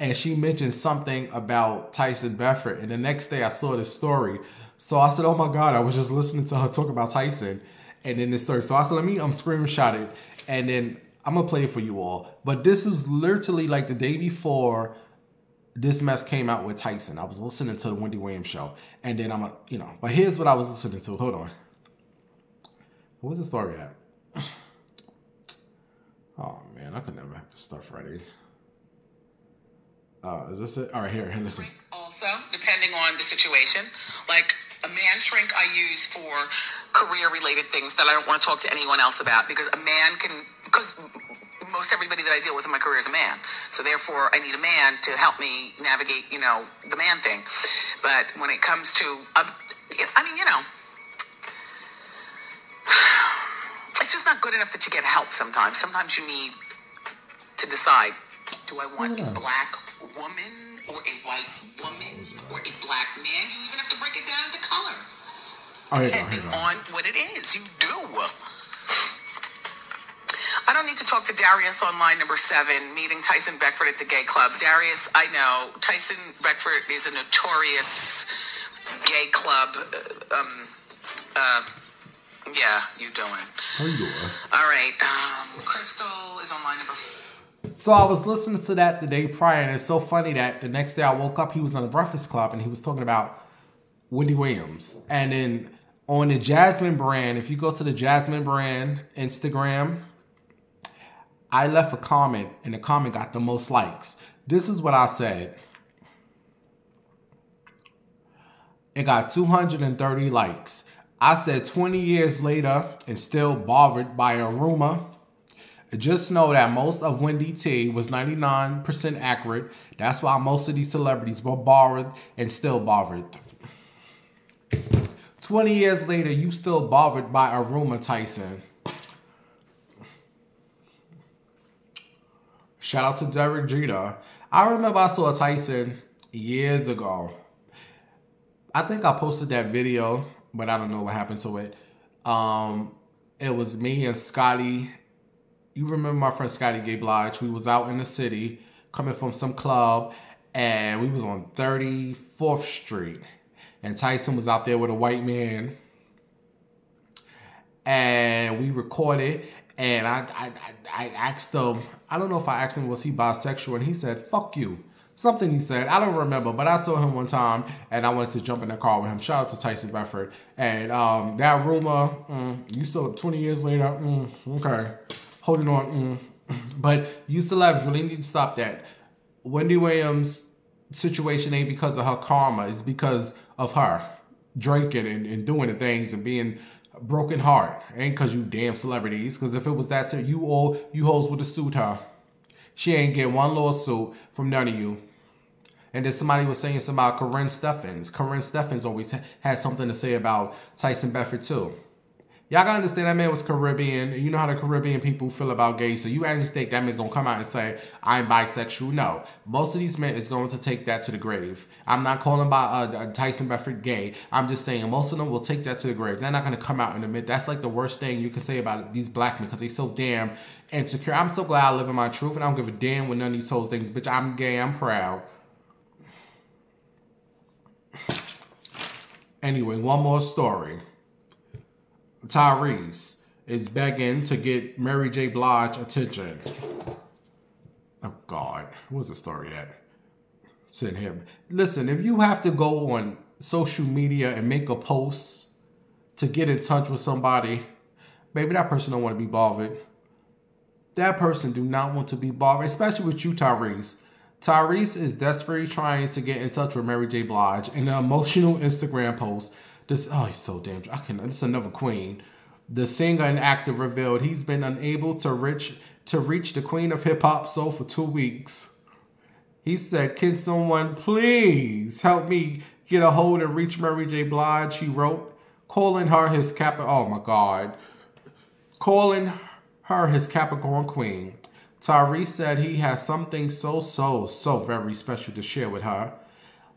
And she mentioned something about Tyson Beckford. And the next day I saw this story. So I said, oh my God, I was just listening to her talk about Tyson. And then this story. So I said, let me screenshot it. And then I'm going to play it for you all. But this was literally like the day before this mess came out with Tyson. I was listening to the Wendy Williams show. And then but here's what I was listening to. Hold on. Where's the story at? Oh man, I could never have this stuff ready. Is this it? All right, here, listen. Also, depending on the situation, like a man shrink I use for career-related things that I don't want to talk to anyone else about because most everybody that I deal with in my career is a man. So therefore, I need a man to help me navigate, the man thing. But when it comes to, I mean, you know, it's just not good enough that you get help sometimes. Sometimes you need to decide, do I want a black woman or a white woman or a black man? You even have to break it down into color. Depending on what it is you do. I don't need to talk to Darius on line number 7, meeting Tyson Beckford at the gay club. Darius, I know, Tyson Beckford is a notorious gay club. Yeah, you doing? How you doing? All right. Crystal is on line number 4. So I was listening to that the day prior, and it's so funny that the next day I woke up, he was on the Breakfast Club, and he was talking about Wendy Williams. And then on the Jasmine brand, if you go to the Jasmine brand Instagram, I left a comment, and the comment got the most likes. This is what I said. It got 230 likes. I said 20 years later and still bothered by a rumor. Just know that most of Wendy T was 99% accurate. That's why most of these celebrities were bothered and still bothered. 20 years later, you still bothered by a rumor, Tyson. Shout out to Derek Jeter. I remember I saw Tyson years ago. I think I posted that video, but I don't know what happened to it. It was me and Scotty. You remember my friend Scotty Gay Blige? We was out in the city coming from some club, and we was on 34th Street. And Tyson was out there with a white man. And we recorded. And I asked him, I don't know if I asked him, was he bisexual? And he said, fuck you. Something he said. I don't remember, but I saw him one time, and I wanted to jump in the car with him. Shout out to Tyson Beckford. And that rumor, you still up 20 years later, okay. Holding on, But you celebs really need to stop that. Wendy Williams' situation ain't because of her karma. It's because of her drinking and doing the things and being broken heart. Ain't because you damn celebrities. Because if it was that serious, you hoes would have sued her. She ain't get one lawsuit from none of you. And then somebody was saying something about Corinne Steffens. Corinne Steffens always had something to say about Tyson Beckford too. Y'all gotta understand that man was Caribbean. You know how the Caribbean people feel about gays. So you actually think that man's gonna come out and say, I'm bisexual? No. Most of these men is going to take that to the grave. I'm not calling Tyson Beckford gay. I'm just saying most of them will take that to the grave. They're not gonna come out and admit. That's like the worst thing you can say about these black men because they so damn insecure. I'm so glad I live in my truth and I don't give a damn what none of these hoes things. Bitch, I'm gay, I'm proud. Anyway, one more story. Tyrese is begging to get Mary J. Blige attention. Oh, God. Where's the story at? Send him. Listen, if you have to go on social media and make a post to get in touch with somebody, baby, that person don't want to be bothered. That person do not want to be bothered, especially with you, Tyrese. Tyrese is desperately trying to get in touch with Mary J. Blige in an emotional Instagram post. He's so damn. This is another queen. The singer and actor revealed he's been unable to reach the queen of hip hop soul for 2 weeks. He said, "Can someone please help me get a hold and reach Mary J. Blige?" He wrote, calling her his Capricorn queen. Tyrese said he has something so very special to share with her.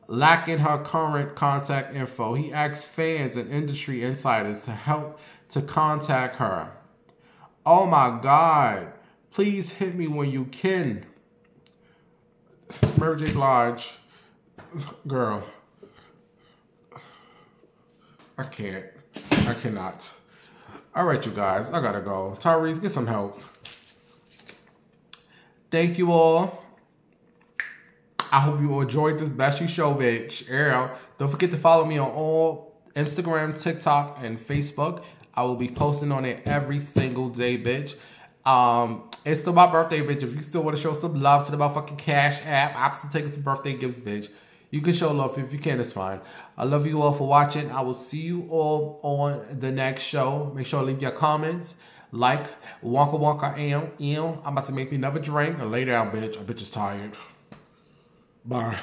Lacking her current contact info, he asked fans and industry insiders to help to contact her. Oh my God, please hit me when you can. Mary J. Blige, girl, I cannot. All right, you guys, I gotta go. Tyrese, get some help. Thank you all. I hope you enjoyed this Bestie Show, bitch. Don't forget to follow me on all Instagram, TikTok, and Facebook. I will be posting on it every single day, bitch. It's still my birthday, bitch. If you still want to show some love to the motherfucking Cash App, I'm still taking some birthday gifts, bitch. You can show love if you can, it's fine. I love you all for watching. I will see you all on the next show. Make sure to leave your comments. Like, Wonka Wonka am. I'm about to make me another drink. And lay down, bitch. A bitch is tired. Bye.